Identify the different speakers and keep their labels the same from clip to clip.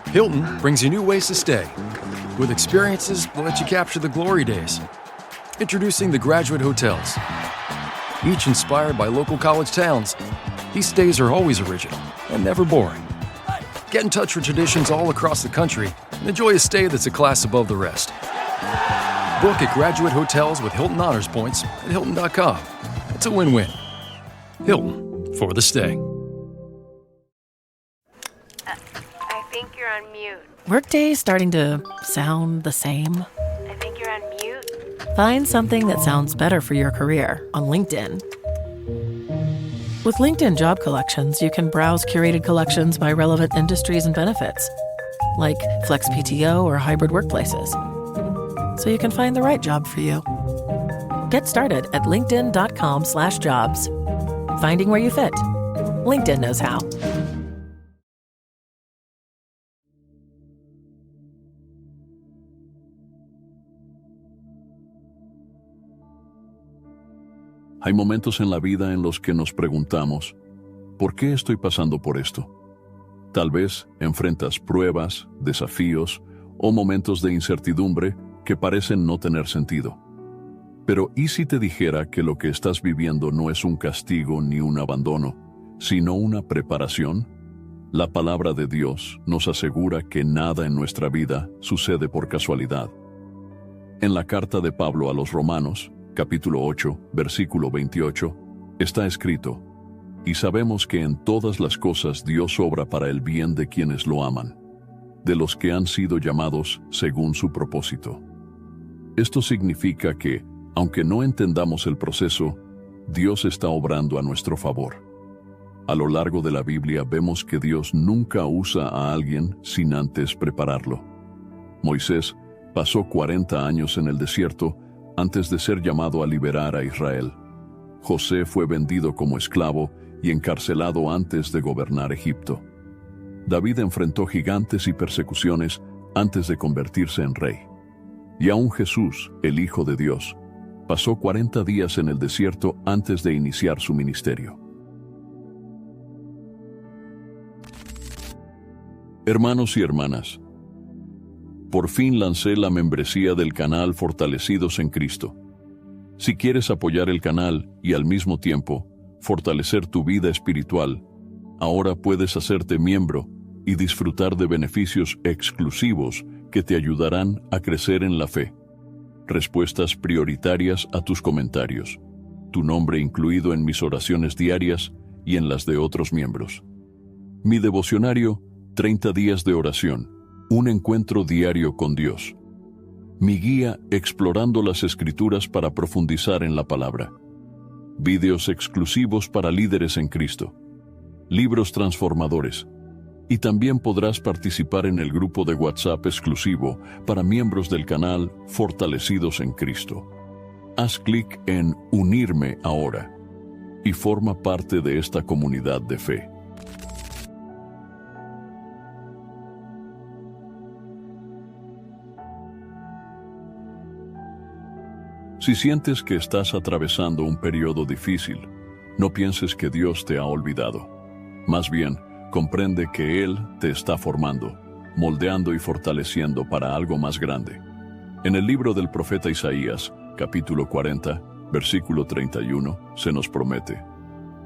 Speaker 1: Hilton brings you new ways to stay, with experiences that let you capture the glory days. Introducing the Graduate Hotels. Each inspired by local college towns, these stays are always original and never boring. Get in touch with traditions all across the country and enjoy a stay that's a class above the rest. Book at Graduate Hotels with Hilton Honors Points at Hilton.com. It's a win-win. Hilton, for the stay.
Speaker 2: I think you're on mute.
Speaker 3: Workday starting to sound the same?
Speaker 2: I think you're on mute.
Speaker 3: Find something that sounds better for your career on LinkedIn. With LinkedIn Job Collections, you can browse curated collections by relevant industries and benefits, like flex PTO or hybrid workplaces, so you can find the right job for you. Get started at linkedin.com/jobs. Finding where you fit. LinkedIn knows how.
Speaker 4: Hay momentos en la vida en los que nos preguntamos, ¿por qué estoy pasando por esto? Tal vez enfrentas pruebas, desafíos o momentos de incertidumbre que parecen no tener sentido. Pero ¿y si te dijera que lo que estás viviendo no es un castigo ni un abandono, sino una preparación? La palabra de Dios nos asegura que nada en nuestra vida sucede por casualidad. En la carta de Pablo a los Romanos, capítulo 8, versículo 28, está escrito: y sabemos que en todas las cosas Dios obra para el bien de quienes lo aman, de los que han sido llamados según su propósito. Esto significa que, aunque no entendamos el proceso, Dios está obrando a nuestro favor. A lo largo de la Biblia vemos que Dios nunca usa a alguien sin antes prepararlo. Moisés pasó 40 años en el desierto antes de ser llamado a liberar a Israel. José fue vendido como esclavo y encarcelado antes de gobernar Egipto. David enfrentó gigantes y persecuciones antes de convertirse en rey. Y aún Jesús, el Hijo de Dios, pasó 40 días en el desierto antes de iniciar su ministerio. Hermanos y hermanas, por fin lancé la membresía del canal Fortalecidos en Cristo. Si quieres apoyar el canal y al mismo tiempo fortalecer tu vida espiritual, ahora puedes hacerte miembro y disfrutar de beneficios exclusivos que te ayudarán a crecer en la fe. Respuestas prioritarias a tus comentarios, tu nombre incluido en mis oraciones diarias y en las de otros miembros. Mi devocionario, 30 días de oración. Un encuentro diario con Dios. Mi guía explorando las Escrituras para profundizar en la palabra. Videos exclusivos para líderes en Cristo. Libros transformadores. Y también podrás participar en el grupo de WhatsApp exclusivo para miembros del canal Fortalecidos en Cristo. Haz clic en Unirme ahora y forma parte de esta comunidad de fe. Si sientes que estás atravesando un periodo difícil, no pienses que Dios te ha olvidado. Más bien, comprende que Él te está formando, moldeando y fortaleciendo para algo más grande. En el libro del profeta Isaías, capítulo 40, versículo 31, se nos promete: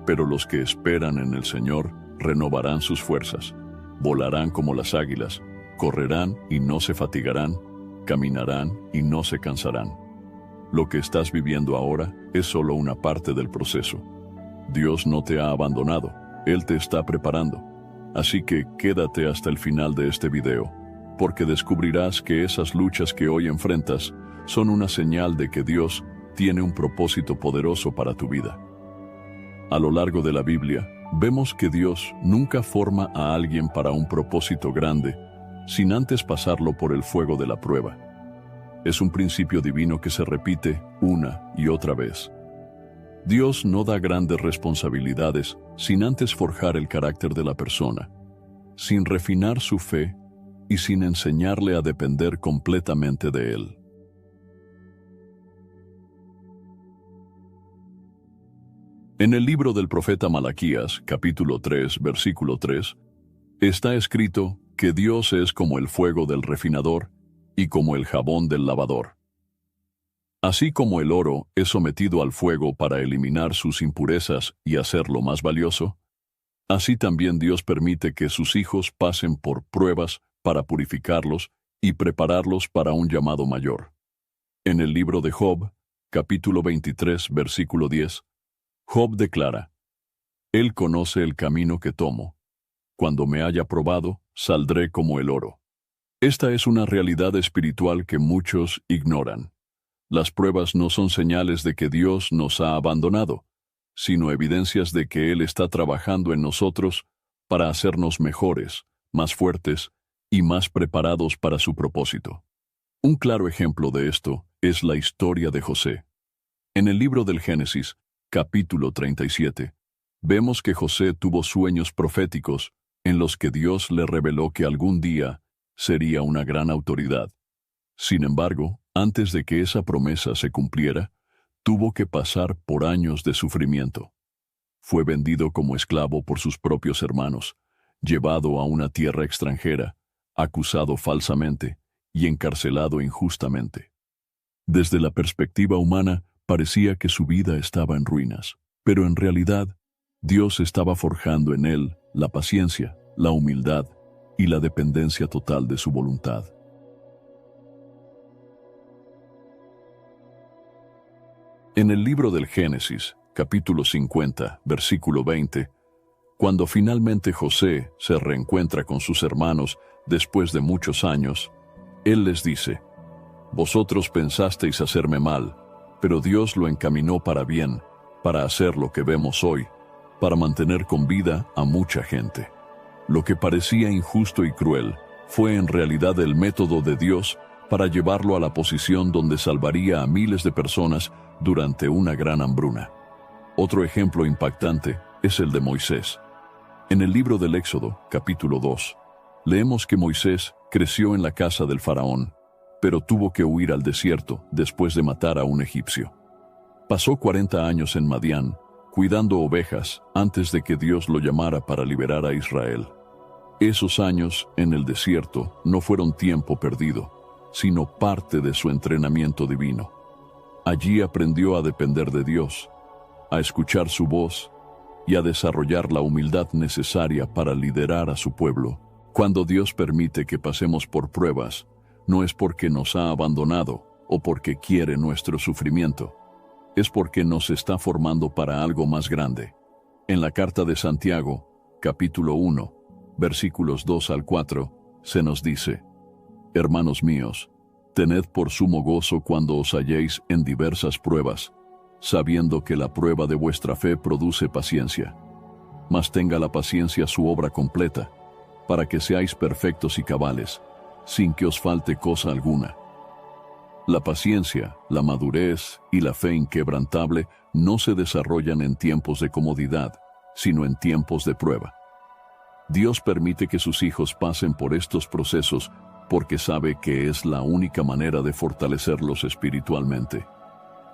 Speaker 4: pero los que esperan en el Señor renovarán sus fuerzas, volarán como las águilas, correrán y no se fatigarán, caminarán y no se cansarán. Lo que estás viviendo ahora es solo una parte del proceso. Dios no te ha abandonado, Él te está preparando. Así que quédate hasta el final de este video, porque descubrirás que esas luchas que hoy enfrentas son una señal de que Dios tiene un propósito poderoso para tu vida. A lo largo de la Biblia, vemos que Dios nunca forma a alguien para un propósito grande, sin antes pasarlo por el fuego de la prueba. Es un principio divino que se repite una y otra vez. Dios no da grandes responsabilidades sin antes forjar el carácter de la persona, sin refinar su fe y sin enseñarle a depender completamente de Él. En el libro del profeta Malaquías, capítulo 3, versículo 3, Está escrito que Dios es como el fuego del refinador y como el jabón del lavador. Así como el oro es sometido al fuego para eliminar sus impurezas y hacerlo más valioso, así también Dios permite que sus hijos pasen por pruebas para purificarlos y prepararlos para un llamado mayor. En el libro de Job, capítulo 23, versículo 10, Job declara: Él conoce el camino que tomo. Cuando me haya probado, saldré como el oro. Esta es una realidad espiritual que muchos ignoran. Las pruebas no son señales de que Dios nos ha abandonado, sino evidencias de que Él está trabajando en nosotros para hacernos mejores, más fuertes y más preparados para su propósito. Un claro ejemplo de esto es la historia de José. En el libro del Génesis, capítulo 37, vemos que José tuvo sueños proféticos en los que Dios le reveló que algún día sería una gran autoridad. Sin embargo, antes de que esa promesa se cumpliera, tuvo que pasar por años de sufrimiento. Fue vendido como esclavo por sus propios hermanos, llevado a una tierra extranjera, acusado falsamente y encarcelado injustamente. Desde la perspectiva humana, parecía que su vida estaba en ruinas, pero en realidad, Dios estaba forjando en él la paciencia, la humildad y la dependencia total de su voluntad. En el libro del Génesis, capítulo 50, versículo 20, cuando finalmente José se reencuentra con sus hermanos después de muchos años, él les dice: Vosotros pensasteis hacerme mal, pero Dios lo encaminó para bien, para hacer lo que vemos hoy, para mantener con vida a mucha gente. Lo que parecía injusto y cruel fue en realidad el método de Dios para llevarlo a la posición donde salvaría a miles de personas durante una gran hambruna. Otro ejemplo impactante es el de Moisés. En el libro del Éxodo, capítulo 2, leemos que Moisés creció en la casa del faraón, pero tuvo que huir al desierto después de matar a un egipcio. Pasó 40 años en Madián, cuidando ovejas antes de que Dios lo llamara para liberar a Israel. Esos años en el desierto no fueron tiempo perdido, sino parte de su entrenamiento divino. Allí aprendió a depender de Dios, a escuchar su voz y a desarrollar la humildad necesaria para liderar a su pueblo. Cuando Dios permite que pasemos por pruebas, no es porque nos ha abandonado o porque quiere nuestro sufrimiento. Es porque nos está formando para algo más grande. En la carta de Santiago, capítulo 1, versículos 2 al 4, se nos dice: Hermanos míos, tened por sumo gozo cuando os halléis en diversas pruebas, sabiendo que la prueba de vuestra fe produce paciencia. Mas tenga la paciencia su obra completa, para que seáis perfectos y cabales, sin que os falte cosa alguna. La paciencia, la madurez y la fe inquebrantable no se desarrollan en tiempos de comodidad, sino en tiempos de prueba. Dios permite que sus hijos pasen por estos procesos porque sabe que es la única manera de fortalecerlos espiritualmente.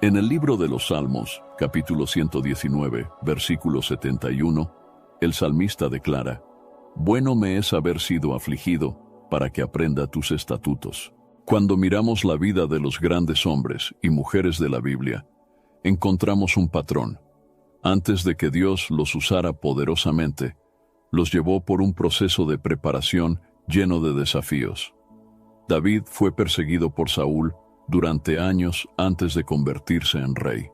Speaker 4: En el libro de los Salmos, capítulo 119, versículo 71, el salmista declara: Bueno me es haber sido afligido, para que aprenda tus estatutos. Cuando miramos la vida de los grandes hombres y mujeres de la Biblia, encontramos un patrón. Antes de que Dios los usara poderosamente, los llevó por un proceso de preparación lleno de desafíos. David fue perseguido por Saúl durante años antes de convertirse en rey.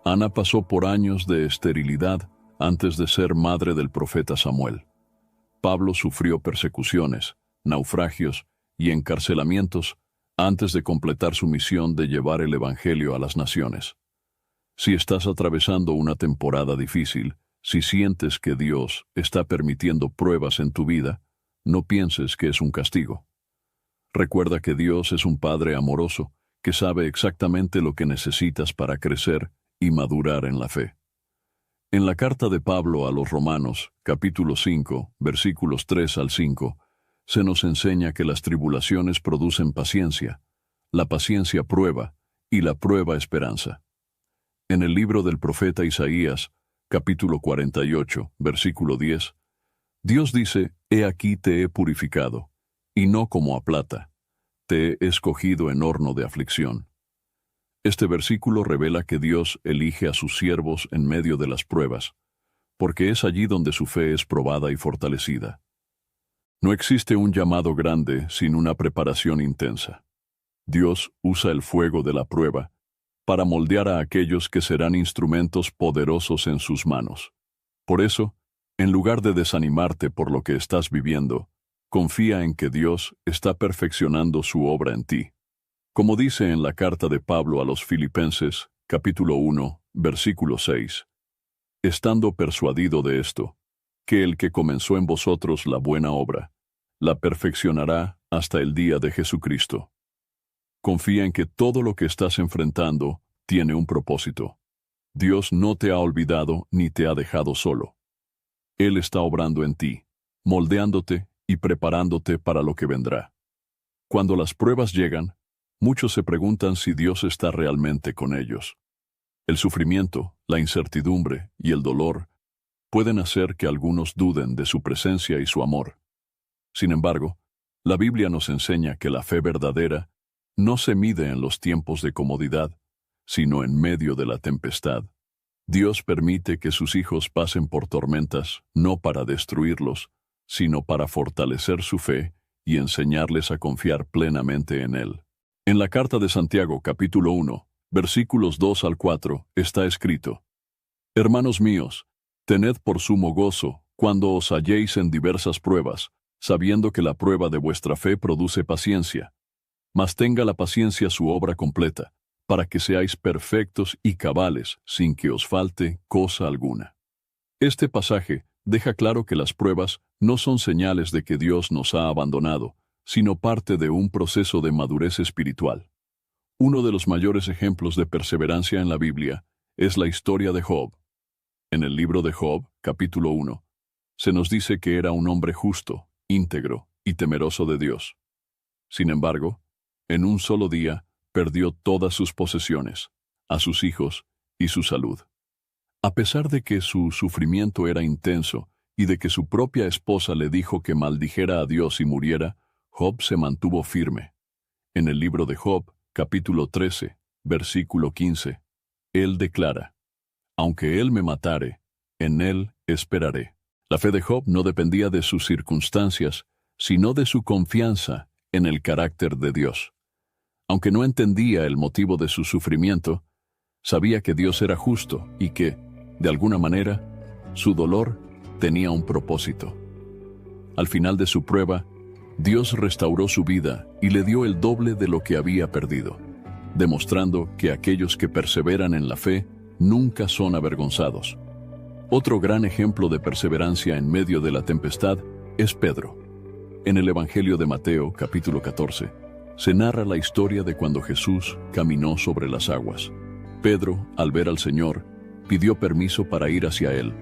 Speaker 4: Ana pasó por años de esterilidad antes de ser madre del profeta Samuel. Pablo sufrió persecuciones, naufragios y encarcelamientos antes de completar su misión de llevar el Evangelio a las naciones. Si estás atravesando una temporada difícil, si sientes que Dios está permitiendo pruebas en tu vida, no pienses que es un castigo. Recuerda que Dios es un Padre amoroso que sabe exactamente lo que necesitas para crecer y madurar en la fe. En la carta de Pablo a los Romanos, capítulo 5, versículos 3 al 5, se nos enseña que las tribulaciones producen paciencia, la paciencia prueba y la prueba esperanza. En el libro del profeta Isaías, capítulo 48, versículo 10, Dios dice, «He aquí te he purificado, y no como a plata, te he escogido en horno de aflicción». Este versículo revela que Dios elige a sus siervos en medio de las pruebas, porque es allí donde su fe es probada y fortalecida. No existe un llamado grande sin una preparación intensa. Dios usa el fuego de la prueba para moldear a aquellos que serán instrumentos poderosos en sus manos. Por eso, en lugar de desanimarte por lo que estás viviendo, confía en que Dios está perfeccionando su obra en ti. Como dice en la carta de Pablo a los Filipenses, capítulo 1, versículo 6, «Estando persuadido de esto, que el que comenzó en vosotros la buena obra, la perfeccionará hasta el día de Jesucristo». Confía en que todo lo que estás enfrentando tiene un propósito. Dios no te ha olvidado ni te ha dejado solo. Él está obrando en ti, moldeándote y preparándote para lo que vendrá. Cuando las pruebas llegan, muchos se preguntan si Dios está realmente con ellos. El sufrimiento, la incertidumbre y el dolor pueden hacer que algunos duden de su presencia y su amor. Sin embargo, la Biblia nos enseña que la fe verdadera no se mide en los tiempos de comodidad, sino en medio de la tempestad. Dios permite que sus hijos pasen por tormentas no para destruirlos, sino para fortalecer su fe y enseñarles a confiar plenamente en Él. En la carta de Santiago, capítulo 1, versículos 2 al 4, está escrito: «Hermanos míos, tened por sumo gozo cuando os halléis en diversas pruebas, sabiendo que la prueba de vuestra fe produce paciencia. Mas tenga la paciencia su obra completa, para que seáis perfectos y cabales, sin que os falte cosa alguna». Este pasaje deja claro que las pruebas no son señales de que Dios nos ha abandonado, sino parte de un proceso de madurez espiritual. Uno de los mayores ejemplos de perseverancia en la Biblia es la historia de Job. En el libro de Job, capítulo 1, se nos dice que era un hombre justo, íntegro y temeroso de Dios. Sin embargo, en un solo día perdió todas sus posesiones, a sus hijos y su salud. A pesar de que su sufrimiento era intenso y de que su propia esposa le dijo que maldijera a Dios y muriera, Job se mantuvo firme. En el libro de Job, capítulo 13, versículo 15, él declara: «Aunque él me matare, en él esperaré». La fe de Job no dependía de sus circunstancias, sino de su confianza en el carácter de Dios. Aunque no entendía el motivo de su sufrimiento, sabía que Dios era justo y que, de alguna manera, su dolor tenía un propósito. Al final de su prueba, Dios restauró su vida y le dio el doble de lo que había perdido, demostrando que aquellos que perseveran en la fe nunca son avergonzados. Otro gran ejemplo de perseverancia en medio de la tempestad es Pedro. En el Evangelio de Mateo, capítulo 14, se narra la historia de cuando Jesús caminó sobre las aguas. Pedro, al ver al Señor, pidió permiso para ir hacia él.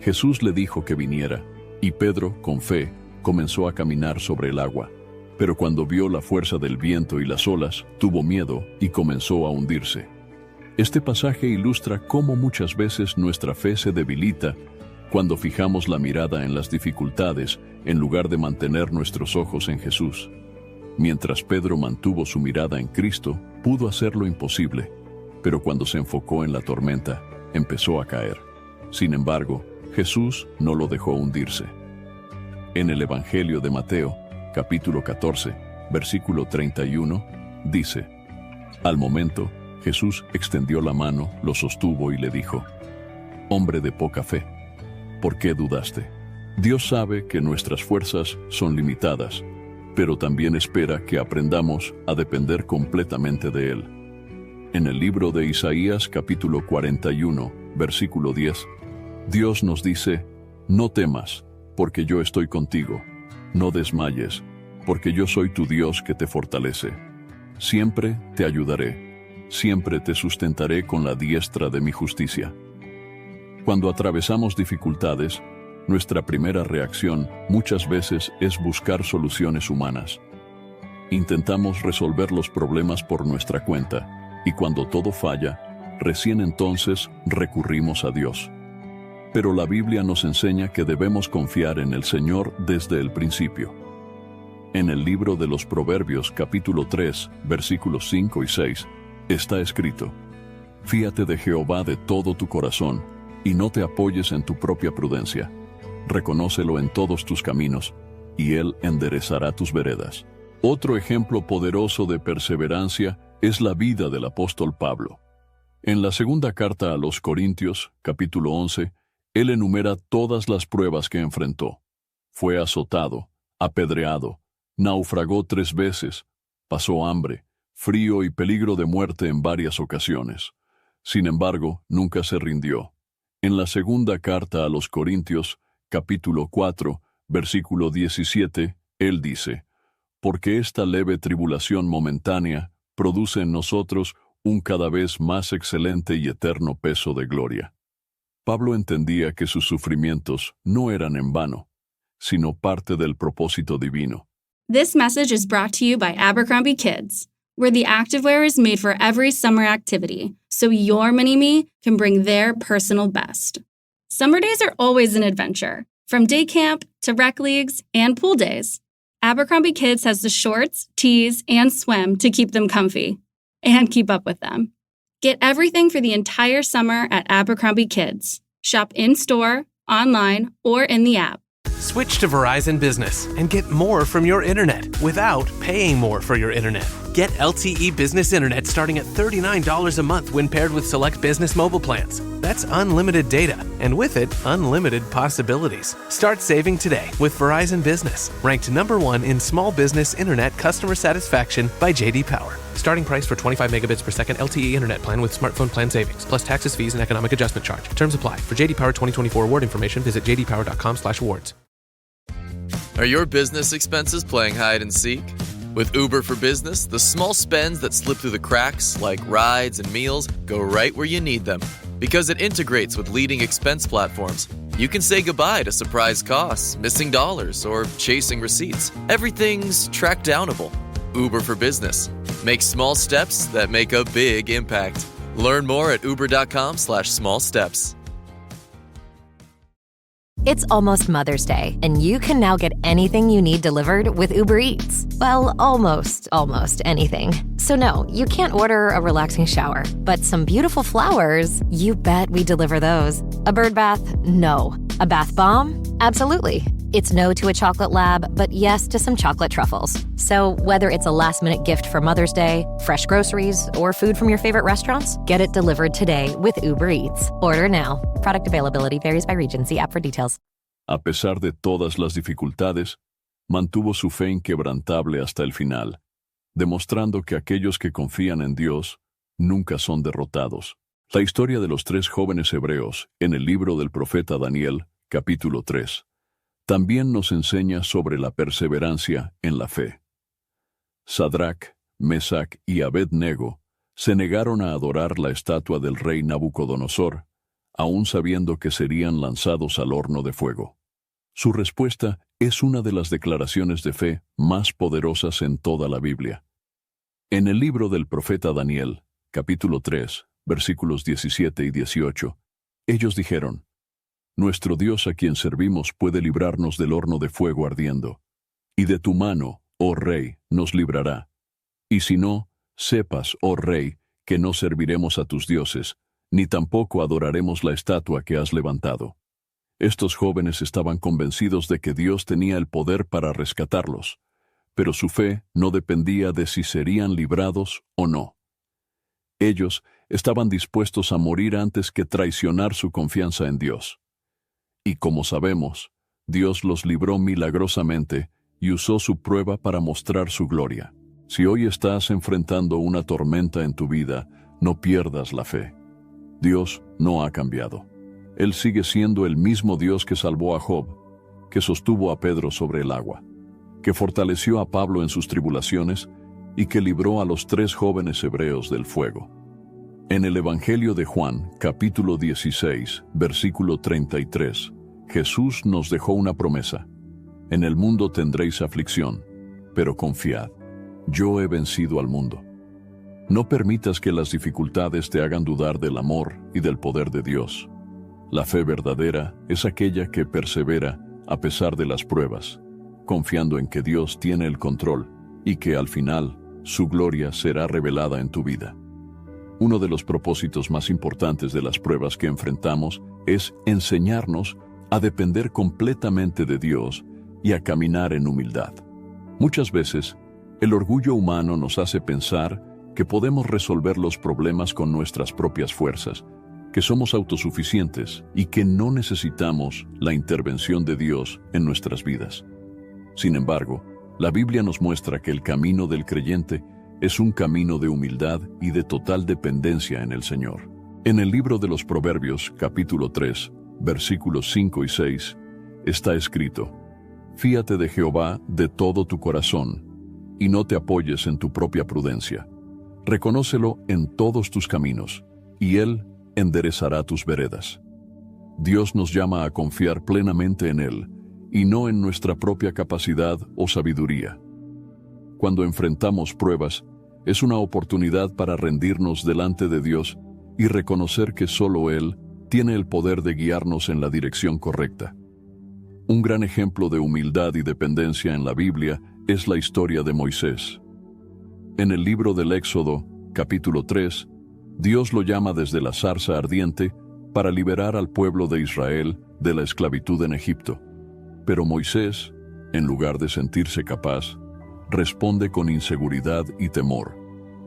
Speaker 4: Jesús le dijo que viniera, y Pedro, con fe, comenzó a caminar sobre el agua. Pero cuando vio la fuerza del viento y las olas, tuvo miedo y comenzó a hundirse. Este pasaje ilustra cómo muchas veces nuestra fe se debilita cuando fijamos la mirada en las dificultades en lugar de mantener nuestros ojos en Jesús. Mientras Pedro mantuvo su mirada en Cristo, pudo hacer lo imposible, pero cuando se enfocó en la tormenta, empezó a caer. Sin embargo, Jesús no lo dejó hundirse. En el Evangelio de Mateo, capítulo 14, versículo 31, dice: «Al momento, Jesús extendió la mano, lo sostuvo y le dijo: Hombre de poca fe, ¿por qué dudaste? Dios sabe que nuestras fuerzas son limitadas, pero también espera que aprendamos a depender completamente de Él». En el libro de Isaías, capítulo 41, versículo 10, Dios nos dice: «No temas, porque yo estoy contigo. No desmayes, porque yo soy tu Dios que te fortalece. Siempre te ayudaré, siempre te sustentaré con la diestra de mi justicia». Cuando atravesamos dificultades, nuestra primera reacción muchas veces es buscar soluciones humanas. Intentamos resolver los problemas por nuestra cuenta, y cuando todo falla, recién entonces recurrimos a Dios. pero la Biblia nos enseña que debemos confiar en el Señor desde el principio. En el libro de los Proverbios, capítulo 3, versículos 5 y 6, está escrito: Fíate de Jehová de todo tu corazón, y no te apoyes en tu propia prudencia. Reconócelo en todos tus caminos, y Él enderezará tus veredas. Otro ejemplo poderoso de perseverancia es la vida del apóstol Pablo. En la segunda carta a los Corintios, capítulo 11, él enumera todas las pruebas que enfrentó. Fue azotado, apedreado, naufragó 3 veces, pasó hambre, frío y peligro de muerte en varias ocasiones. Sin embargo, nunca se rindió. En la segunda carta a los Corintios, capítulo 4, versículo 17, él dice: Porque esta leve tribulación momentánea produce en nosotros un cada vez más excelente y eterno peso de gloria. Pablo entendía que sus sufrimientos no eran en vano, sino parte del propósito divino.
Speaker 5: This message is brought to you by Abercrombie Kids, where the activewear is made for every summer activity, so your mini-me can bring their personal best. Summer days are always an adventure, from day camp to rec leagues and pool days. Abercrombie Kids has the shorts, tees, and swim to keep them comfy and keep up with them. Get everything for the entire summer at Abercrombie Kids. Shop in-store, online, or in the app.
Speaker 6: Switch to Verizon Business and get more from your internet without paying more for your internet. Get LTE Business Internet starting at $39 a month when paired with select business mobile plans. That's unlimited data, and with it, unlimited possibilities. Start saving today with Verizon Business, ranked #1 in small business internet customer satisfaction by J.D. Power. Starting price for 25 megabits per second LTE internet plan with smartphone plan savings, plus taxes, fees, and economic adjustment charge. Terms apply. For J.D. Power 2024 award information, visit jdpower.com/awards.
Speaker 7: Are your business expenses playing hide and seek? With Uber for Business, the small spends that slip through the cracks, like rides and meals, go right where you need them. Because it integrates with leading expense platforms, you can say goodbye to surprise costs, missing dollars, or chasing receipts. Everything's track downable. Uber for Business. Make small steps that make a big impact. Learn more at uber.com/small steps.
Speaker 8: It's almost Mother's Day, and you can now get anything you need delivered with Uber Eats. Well, almost anything. So no, you can't order a relaxing shower, but some beautiful flowers, you bet we deliver those. A bird bath? No. A bath bomb? Absolutely. It's no to a chocolate lab, but yes to some chocolate truffles. So whether it's a last-minute gift for Mother's Day, fresh groceries, or food from your favorite restaurants, get it delivered today with Uber Eats. Order now. Product availability varies by region. See app for details.
Speaker 4: A pesar de todas las dificultades, mantuvo su fe inquebrantable hasta el final, demostrando que aquellos que confían en Dios nunca son derrotados. La historia de los 3 jóvenes hebreos en el libro del profeta Daniel, capítulo 3, también nos enseña sobre la perseverancia en la fe. Sadrach, Mesach y Abed-nego se negaron a adorar la estatua del rey Nabucodonosor, aun sabiendo que serían lanzados al horno de fuego. Su respuesta es una de las declaraciones de fe más poderosas en toda la Biblia. En el libro del profeta Daniel, capítulo 3, versículos 17 y 18, ellos dijeron: Nuestro Dios a quien servimos puede librarnos del horno de fuego ardiendo, y de tu mano, oh Rey, nos librará. Y si no, sepas, oh Rey, que no serviremos a tus dioses, ni tampoco adoraremos la estatua que has levantado. Estos jóvenes estaban convencidos de que Dios tenía el poder para rescatarlos, pero su fe no dependía de si serían librados o no. Ellos estaban dispuestos a morir antes que traicionar su confianza en Dios. Y como sabemos, Dios los libró milagrosamente y usó su prueba para mostrar su gloria. Si hoy estás enfrentando una tormenta en tu vida, no pierdas la fe. Dios no ha cambiado. Él sigue siendo el mismo Dios que salvó a Job, que sostuvo a Pedro sobre el agua, que fortaleció a Pablo en sus tribulaciones y que libró a los 3 jóvenes hebreos del fuego. En el Evangelio de Juan, capítulo 16, versículo 33, Jesús nos dejó una promesa: En el mundo tendréis aflicción, pero confiad, yo he vencido al mundo. No permitas que las dificultades te hagan dudar del amor y del poder de Dios. La fe verdadera es aquella que persevera a pesar de las pruebas, confiando en que Dios tiene el control y que al final su gloria será revelada en tu vida. Uno de los propósitos más importantes de las pruebas que enfrentamos es enseñarnos a depender completamente de Dios y a caminar en humildad. Muchas veces, el orgullo humano nos hace pensar que podemos resolver los problemas con nuestras propias fuerzas, que somos autosuficientes y que no necesitamos la intervención de Dios en nuestras vidas. Sin embargo, la Biblia nos muestra que el camino del creyente es un camino de humildad y de total dependencia en el Señor. En el libro de los Proverbios, capítulo 3, versículos 5 y 6, está escrito: Fíate de Jehová de todo tu corazón, y no te apoyes en tu propia prudencia. Reconócelo en todos tus caminos, y Él enderezará tus veredas. Dios nos llama a confiar plenamente en Él, y no en nuestra propia capacidad o sabiduría. Cuando enfrentamos pruebas, es una oportunidad para rendirnos delante de Dios y reconocer que solo Él tiene el poder de guiarnos en la dirección correcta. Un gran ejemplo de humildad y dependencia en la Biblia es la historia de Moisés. En el libro del Éxodo, capítulo 3, Dios lo llama desde la zarza ardiente para liberar al pueblo de Israel de la esclavitud en Egipto. Pero Moisés, en lugar de sentirse capaz, responde con inseguridad y temor,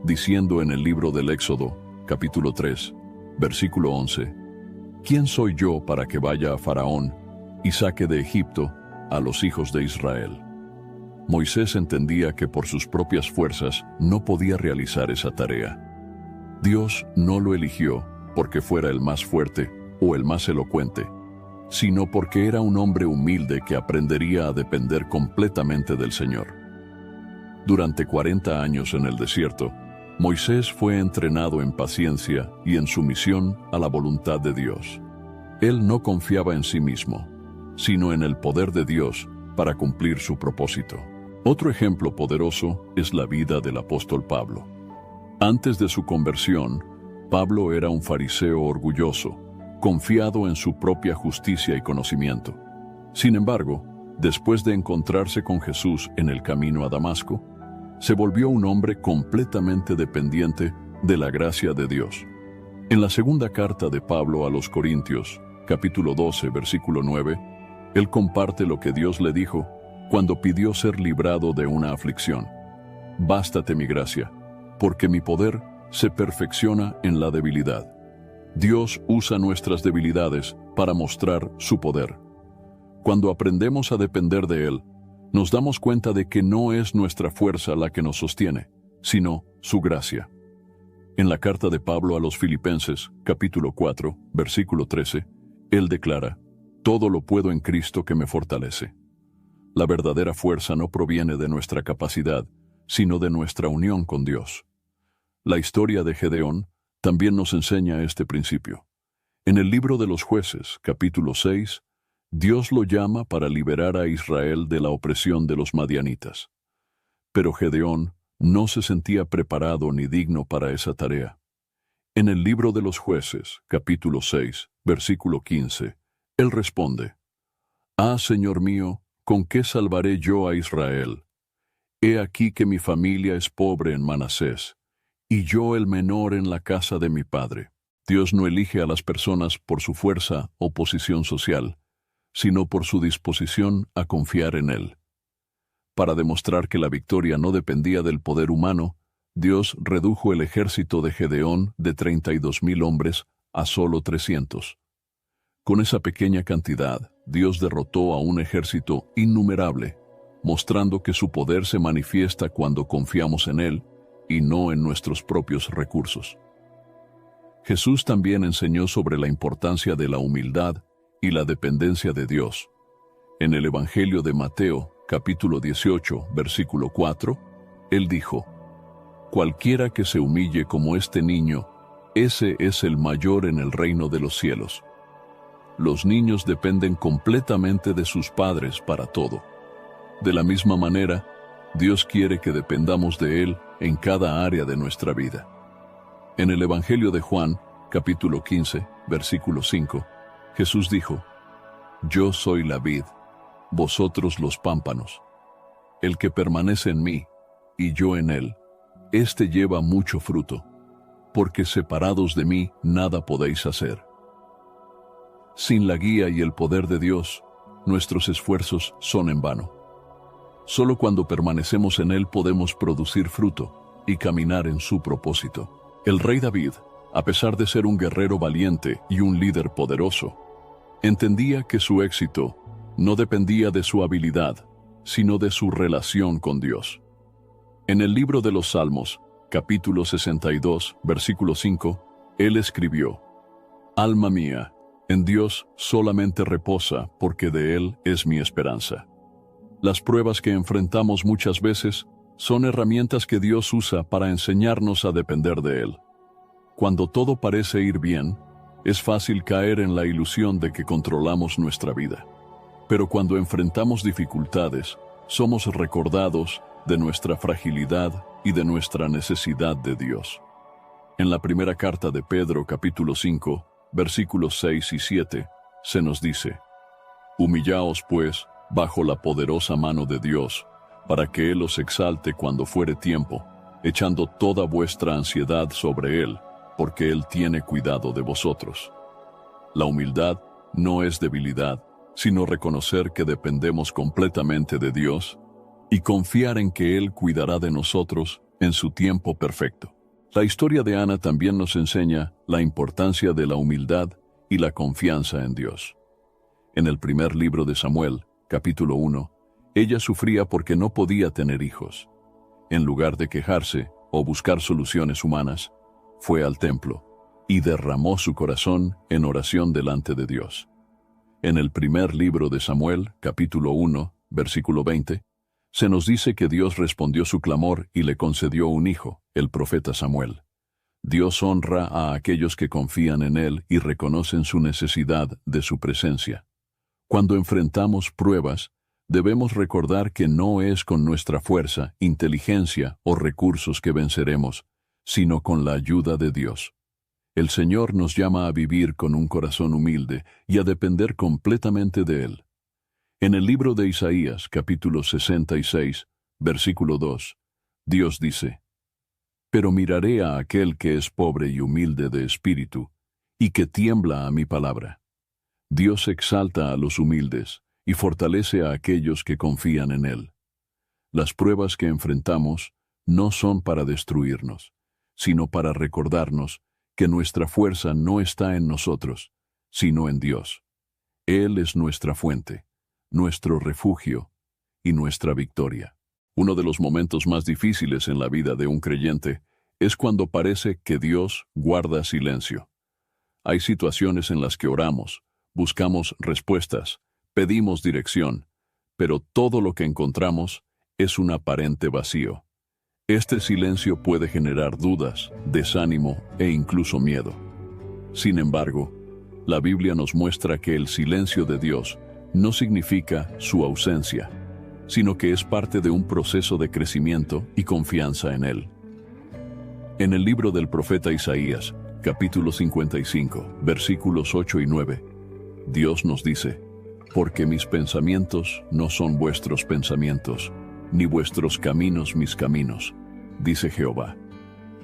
Speaker 4: diciendo en el libro del Éxodo, capítulo 3, versículo 11, ¿Quién soy yo para que vaya a Faraón y saque de Egipto a los hijos de Israel? Moisés entendía que por sus propias fuerzas no podía realizar esa tarea. Dios no lo eligió porque fuera el más fuerte o el más elocuente, sino porque era un hombre humilde que aprendería a depender completamente del Señor. Durante 40 años en el desierto, Moisés fue entrenado en paciencia y en sumisión a la voluntad de Dios. Él no confiaba en sí mismo, sino en el poder de Dios para cumplir su propósito. Otro ejemplo poderoso es la vida del apóstol Pablo. Antes de su conversión, Pablo era un fariseo orgulloso, confiado en su propia justicia y conocimiento. Sin embargo, después de encontrarse con Jesús en el camino a Damasco, se volvió un hombre completamente dependiente de la gracia de Dios. En la segunda carta de Pablo a los Corintios, capítulo 12, versículo 9, él comparte lo que Dios le dijo cuando pidió ser librado de una aflicción. Bástate mi gracia, porque mi poder se perfecciona en la debilidad. Dios usa nuestras debilidades para mostrar su poder. Cuando aprendemos a depender de Él, nos damos cuenta de que no es nuestra fuerza la que nos sostiene, sino su gracia. En la carta de Pablo a los Filipenses, capítulo 4, versículo 13, él declara: Todo lo puedo en Cristo que me fortalece. La verdadera fuerza no proviene de nuestra capacidad, sino de nuestra unión con Dios. La historia de Gedeón también nos enseña este principio. En el libro de los Jueces, capítulo 6, Dios lo llama para liberar a Israel de la opresión de los madianitas. Pero Gedeón no se sentía preparado ni digno para esa tarea. En el libro de los Jueces, capítulo 6, versículo 15, él responde: Ah, Señor mío, ¿con qué salvaré yo a Israel? He aquí que mi familia es pobre en Manasés, y yo el menor en la casa de mi padre. Dios no elige a las personas por su fuerza o posición social, sino por su disposición a confiar en Él. Para demostrar que la victoria no dependía del poder humano, Dios redujo el ejército de Gedeón de 32,000 hombres a solo 300. Con esa pequeña cantidad, Dios derrotó a un ejército innumerable, mostrando que su poder se manifiesta cuando confiamos en Él y no en nuestros propios recursos. Jesús también enseñó sobre la importancia de la humildad y la dependencia de Dios. En el Evangelio de Mateo, capítulo 18, versículo 4, Él dijo: Cualquiera que se humille como este niño, ese es el mayor en el reino de los cielos. Los niños dependen completamente de sus padres para todo. De la misma manera, Dios quiere que dependamos de Él en cada área de nuestra vida. En el Evangelio de Juan, capítulo 15, versículo 5, Jesús dijo: Yo soy la vid, vosotros los pámpanos. El que permanece en mí, y yo en él, éste lleva mucho fruto, porque separados de mí nada podéis hacer. Sin la guía y el poder de Dios, nuestros esfuerzos son en vano. Solo cuando permanecemos en él podemos producir fruto y caminar en su propósito. El rey David, a pesar de ser un guerrero valiente y un líder poderoso, entendía que su éxito no dependía de su habilidad, sino de su relación con Dios. En el libro de los Salmos, capítulo 62, versículo 5, él escribió: Alma mía, en Dios solamente reposa, porque de Él es mi esperanza. Las pruebas que enfrentamos muchas veces son herramientas que Dios usa para enseñarnos a depender de Él. Cuando todo parece ir bien, es fácil caer en la ilusión de que controlamos nuestra vida. Pero cuando enfrentamos dificultades, somos recordados de nuestra fragilidad y de nuestra necesidad de Dios. En la primera carta de Pedro, capítulo 5, versículos 6 y 7, se nos dice: Humillaos, pues, bajo la poderosa mano de Dios, para que Él os exalte cuando fuere tiempo, echando toda vuestra ansiedad sobre Él, porque Él tiene cuidado de vosotros. La humildad no es debilidad, sino reconocer que dependemos completamente de Dios y confiar en que Él cuidará de nosotros en su tiempo perfecto. La historia de Ana también nos enseña la importancia de la humildad y la confianza en Dios. En el primer libro de Samuel, capítulo 1, ella sufría porque no podía tener hijos. En lugar de quejarse o buscar soluciones humanas, fue al templo y derramó su corazón en oración delante de Dios. En el primer libro de Samuel, capítulo 1, versículo 20, se nos dice que Dios respondió su clamor y le concedió un hijo, el profeta Samuel. Dios honra a aquellos que confían en Él y reconocen su necesidad de su presencia. Cuando enfrentamos pruebas, debemos recordar que no es con nuestra fuerza, inteligencia o recursos que venceremos, sino con la ayuda de Dios. El Señor nos llama a vivir con un corazón humilde y a depender completamente de Él. En el libro de Isaías, capítulo 66, versículo 2, Dios dice: Pero miraré a aquel que es pobre y humilde de espíritu, y que tiembla a mi palabra. Dios exalta a los humildes y fortalece a aquellos que confían en Él. Las pruebas que enfrentamos no son para destruirnos, sino para recordarnos que nuestra fuerza no está en nosotros, sino en Dios. Él es nuestra fuente, nuestro refugio y nuestra victoria. Uno de los momentos más difíciles en la vida de un creyente es cuando parece que Dios guarda silencio. Hay situaciones en las que oramos, buscamos respuestas, pedimos dirección, pero todo lo que encontramos es un aparente vacío. Este silencio puede generar dudas, desánimo e incluso miedo. Sin embargo, la Biblia nos muestra que el silencio de Dios no significa su ausencia, sino que es parte de un proceso de crecimiento y confianza en Él. En el libro del profeta Isaías, capítulo 55, versículos 8 y 9, Dios nos dice: Porque mis pensamientos no son vuestros pensamientos, ni vuestros caminos mis caminos, dice Jehová.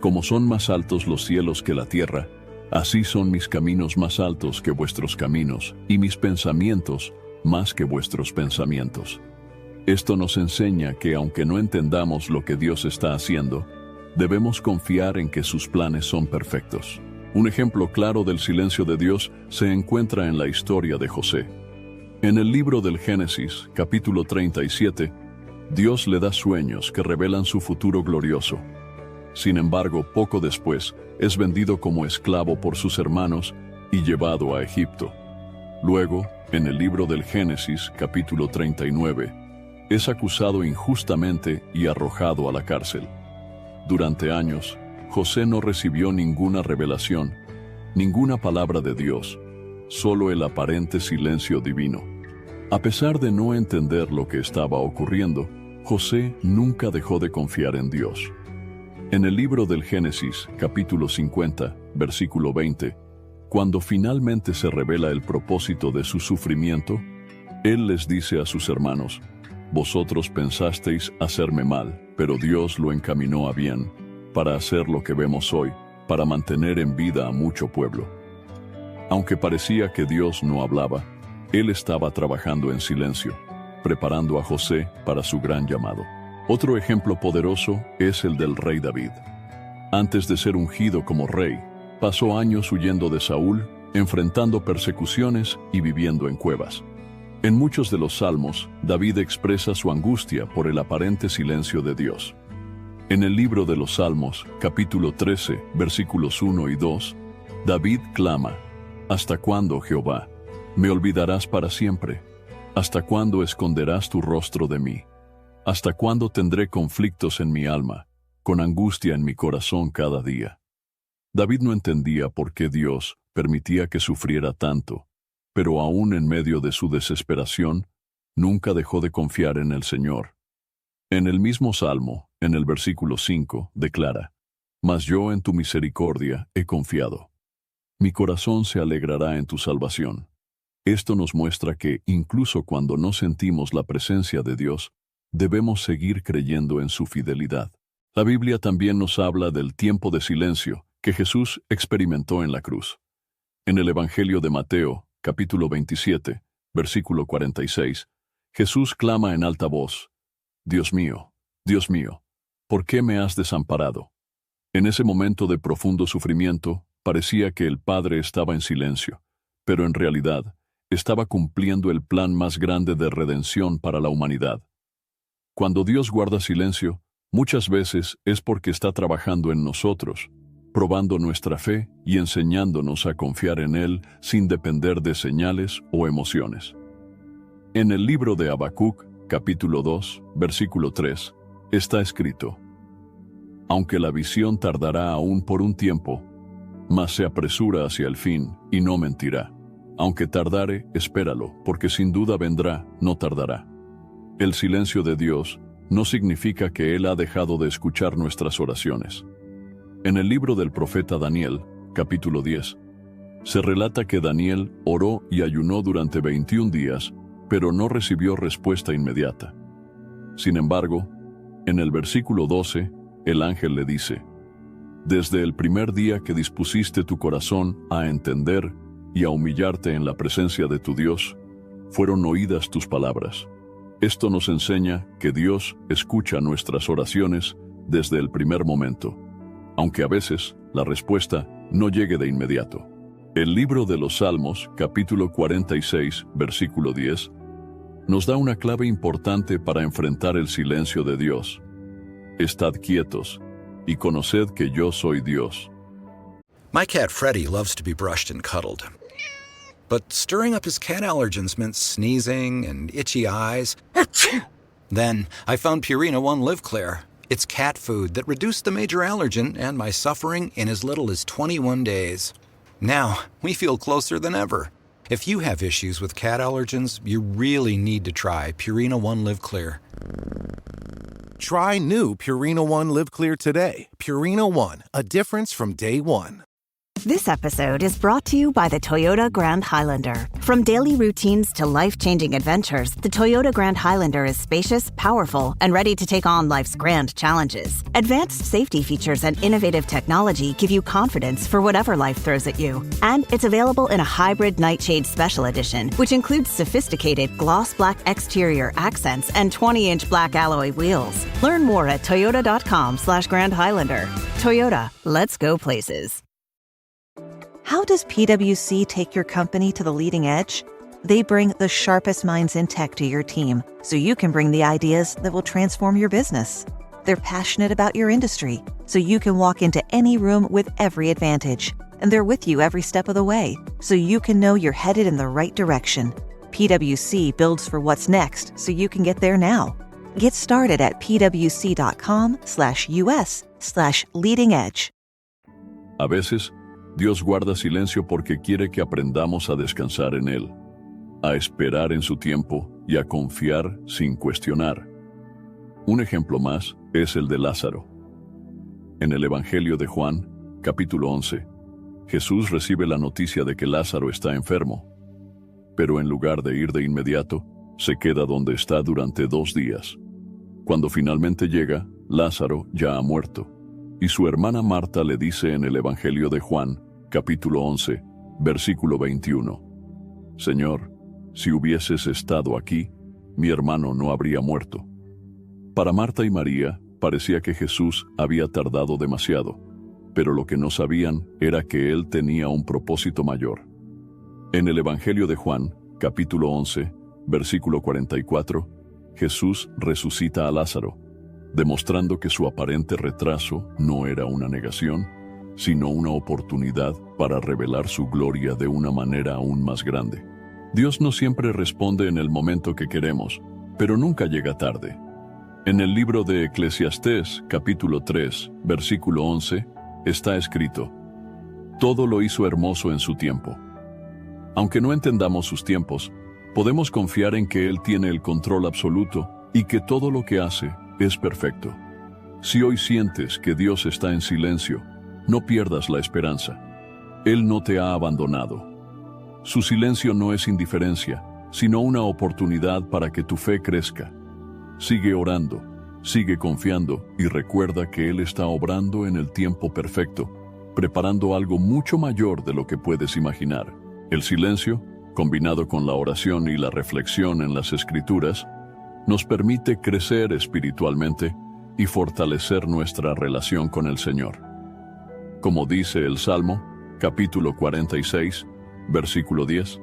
Speaker 4: Como son más altos los cielos que la tierra, así son mis caminos más altos que vuestros caminos, y mis pensamientos más que vuestros pensamientos. Esto nos enseña que aunque no entendamos lo que Dios está haciendo, debemos confiar en que sus planes son perfectos. Un ejemplo claro del silencio de Dios se encuentra en la historia de José. En el libro del Génesis, capítulo 37, Dios le da sueños que revelan su futuro glorioso. Sin embargo, poco después, es vendido como esclavo por sus hermanos y llevado a Egipto. Luego, en el libro del Génesis, capítulo 39, es acusado injustamente y arrojado a la cárcel. Durante años, José no recibió ninguna revelación, ninguna palabra de Dios, solo el aparente silencio divino. A pesar de no entender lo que estaba ocurriendo, José nunca dejó de confiar en Dios. En el libro del Génesis, capítulo 50, versículo 20, Cuando finalmente se revela el propósito de su sufrimiento, Él les dice a sus hermanos: vosotros pensasteis hacerme mal, pero Dios lo encaminó a bien, para hacer lo que vemos hoy, para mantener en vida a mucho pueblo. Aunque parecía que Dios no hablaba, Él estaba trabajando en silencio, preparando a José para su gran llamado. Otro ejemplo poderoso es el del rey David. Antes de ser ungido como rey, pasó años huyendo de Saúl, enfrentando persecuciones y viviendo en cuevas. En muchos de los salmos, David expresa su angustia por el aparente silencio de Dios. En el libro de los Salmos, capítulo 13, versículos 1 y 2, David clama: ¿hasta cuándo, Jehová, me olvidarás para siempre? ¿Hasta cuándo esconderás tu rostro de mí? ¿Hasta cuándo tendré conflictos en mi alma, con angustia en mi corazón cada día? David no entendía por qué Dios permitía que sufriera tanto, pero aún en medio de su desesperación, nunca dejó de confiar en el Señor. En el mismo Salmo, en el versículo 5, declara: Mas yo en tu misericordia he confiado. Mi corazón se alegrará en tu salvación. Esto nos muestra que, incluso cuando no sentimos la presencia de Dios, debemos seguir creyendo en su fidelidad. La Biblia también nos habla del tiempo de silencio que Jesús experimentó en la cruz. En el Evangelio de Mateo, capítulo 27, versículo 46, Jesús clama en alta voz: Dios mío, ¿por qué me has desamparado? En ese momento de profundo sufrimiento, parecía que el Padre estaba en silencio, pero en realidad estaba cumpliendo el plan más grande de redención para la humanidad. Cuando Dios guarda silencio, muchas veces es porque está trabajando en nosotros, probando nuestra fe y enseñándonos a confiar en Él sin depender de señales o emociones. En el libro de Habacuc, capítulo 2, versículo 3, está escrito: Aunque la visión tardará aún por un tiempo, mas se apresura hacia el fin y no mentirá. Aunque tardare, espéralo, porque sin duda vendrá, no tardará. El silencio de Dios no significa que Él ha dejado de escuchar nuestras oraciones. En el libro del profeta Daniel, capítulo 10, se relata que Daniel oró y ayunó durante 21 días, pero no recibió respuesta inmediata. Sin embargo, en el versículo 12, el ángel le dice: Desde el primer día que dispusiste tu corazón a entender y a humillarte en la presencia de tu Dios, fueron oídas tus palabras. Esto nos enseña que Dios escucha nuestras oraciones desde el primer momento, aunque a veces la respuesta no llegue de inmediato. El libro de los Salmos, capítulo 46, versículo 10, nos da una clave importante para enfrentar el silencio de Dios. Estad quietos y conoced que yo soy Dios.
Speaker 9: My cat Freddie loves to be brushed and cuddled. But stirring up his cat allergens meant sneezing and itchy eyes. Then I found Purina One Live Clear. It's cat food that reduced the major allergen and my suffering in as little as 21 days. Now, we feel closer than ever. If you have issues with cat allergens, you really need to try Purina One Live Clear.
Speaker 10: Try new Purina One Live Clear today. Purina One, a difference from day one.
Speaker 11: This episode is brought to you by the Toyota Grand Highlander. From daily routines to life-changing adventures, the Toyota Grand Highlander is spacious, powerful, and ready to take on life's grand challenges. Advanced safety features and innovative technology give you confidence for whatever life throws at you. And it's available in a hybrid Nightshade Special Edition, which includes sophisticated gloss black exterior accents and 20-inch black alloy wheels. Learn more at toyota.com/Grand Highlander. Toyota, let's go places.
Speaker 12: How does PwC take your company to the leading edge? They bring the sharpest minds in tech to your team, so you can bring the ideas that will transform your business. They're passionate about your industry, so you can walk into any room with every advantage. And they're with you every step of the way, so you can know you're headed in the right direction. PwC builds for what's next, so you can get there now. Get started at pwc.com/us/leading edge.
Speaker 4: A veces, Dios guarda silencio porque quiere que aprendamos a descansar en Él, a esperar en su tiempo y a confiar sin cuestionar. Un ejemplo más es el de Lázaro. En el Evangelio de Juan, capítulo 11, Jesús recibe la noticia de que Lázaro está enfermo, pero en lugar de ir de inmediato, se queda donde está durante 2 días. Cuando finalmente llega, Lázaro ya ha muerto, y su hermana Marta le dice en el Evangelio de Juan, capítulo 11, versículo 21, «Señor, si hubieses estado aquí, mi hermano no habría muerto». Para Marta y María, parecía que Jesús había tardado demasiado, pero lo que no sabían era que Él tenía un propósito mayor. En el Evangelio de Juan, capítulo 11, versículo 44, Jesús resucita a Lázaro, demostrando que su aparente retraso no era una negación, sino una oportunidad para revelar su gloria de una manera aún más grande. Dios no siempre responde en el momento que queremos, pero nunca llega tarde. En el libro de Eclesiastés, capítulo 3, versículo 11, está escrito: «Todo lo hizo hermoso en su tiempo». Aunque no entendamos sus tiempos, podemos confiar en que Él tiene el control absoluto y que todo lo que hace es perfecto. Si hoy sientes que Dios está en silencio, no pierdas la esperanza. Él no te ha abandonado. Su silencio no es indiferencia, sino una oportunidad para que tu fe crezca. Sigue orando, sigue confiando y recuerda que Él está obrando en el tiempo perfecto, preparando algo mucho mayor de lo que puedes imaginar. El silencio, combinado con la oración y la reflexión en las Escrituras, nos permite crecer espiritualmente y fortalecer nuestra relación con el Señor. Como dice el Salmo, capítulo 46, versículo 10,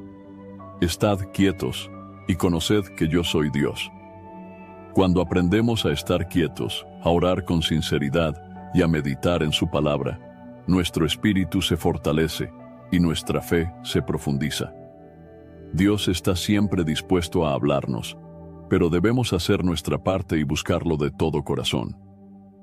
Speaker 4: «Estad quietos y conoced que yo soy Dios». Cuando aprendemos a estar quietos, a orar con sinceridad y a meditar en su palabra, nuestro espíritu se fortalece y nuestra fe se profundiza. Dios está siempre dispuesto a hablarnos, pero debemos hacer nuestra parte y buscarlo de todo corazón.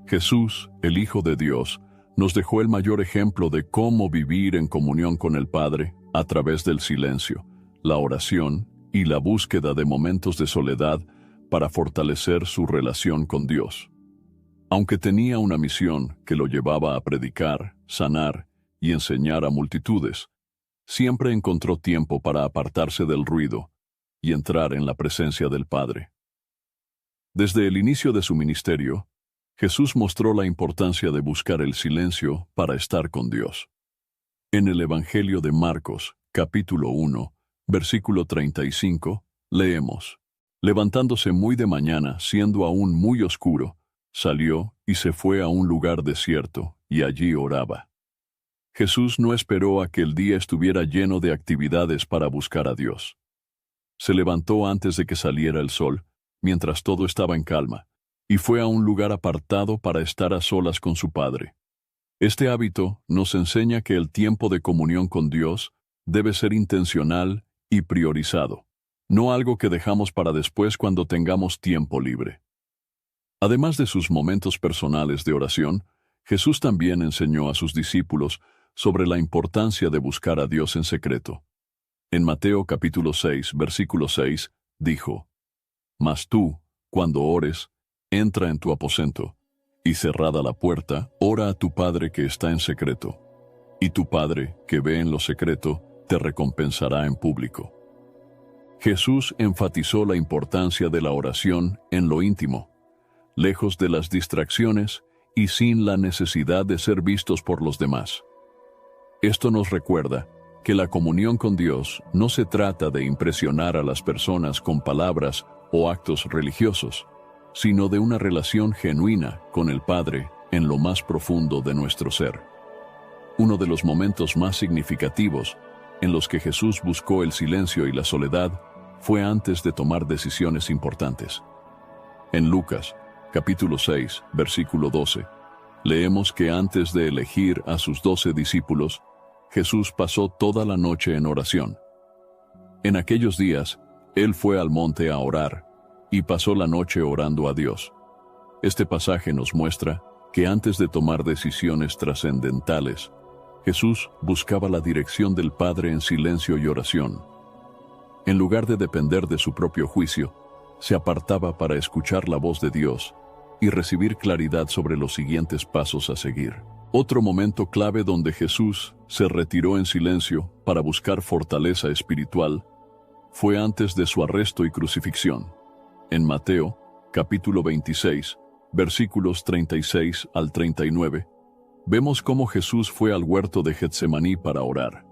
Speaker 4: Jesús, el Hijo de Dios, nos dejó el mayor ejemplo de cómo vivir en comunión con el Padre a través del silencio, la oración y la búsqueda de momentos de soledad para fortalecer su relación con Dios. Aunque tenía una misión que lo llevaba a predicar, sanar y enseñar a multitudes, siempre encontró tiempo para apartarse del ruido y entrar en la presencia del Padre. Desde el inicio de su ministerio, Jesús mostró la importancia de buscar el silencio para estar con Dios. En el Evangelio de Marcos, capítulo 1, versículo 35, leemos: «Levantándose muy de mañana, siendo aún muy oscuro, salió y se fue a un lugar desierto, y allí oraba». Jesús no esperó a que el día estuviera lleno de actividades para buscar a Dios. Se levantó antes de que saliera el sol, mientras todo estaba en calma, y fue a un lugar apartado para estar a solas con su Padre. Este hábito nos enseña que el tiempo de comunión con Dios debe ser intencional y priorizado, no algo que dejamos para después cuando tengamos tiempo libre. Además de sus momentos personales de oración, Jesús también enseñó a sus discípulos sobre la importancia de buscar a Dios en secreto. En Mateo capítulo 6, versículo 6, dijo: «Mas tú, cuando ores, entra en tu aposento, y cerrada la puerta, ora a tu Padre que está en secreto, y tu Padre, que ve en lo secreto, te recompensará en público». Jesús enfatizó la importancia de la oración en lo íntimo, lejos de las distracciones y sin la necesidad de ser vistos por los demás. Esto nos recuerda que la comunión con Dios no se trata de impresionar a las personas con palabras o actos religiosos, sino de una relación genuina con el Padre en lo más profundo de nuestro ser. Uno de los momentos más significativos en los que Jesús buscó el silencio y la soledad fue antes de tomar decisiones importantes. En Lucas, capítulo 6, versículo 12, leemos que antes de elegir a sus 12 discípulos, Jesús pasó toda la noche en oración. En aquellos días, Él fue al monte a orar y pasó la noche orando a Dios. Este pasaje nos muestra que antes de tomar decisiones trascendentales, Jesús buscaba la dirección del Padre en silencio y oración. En lugar de depender de su propio juicio, se apartaba para escuchar la voz de Dios y recibir claridad sobre los siguientes pasos a seguir. Otro momento clave donde Jesús se retiró en silencio para buscar fortaleza espiritual fue antes de su arresto y crucifixión. En Mateo, capítulo 26, versículos 36 al 39, vemos cómo Jesús fue al huerto de Getsemaní para orar.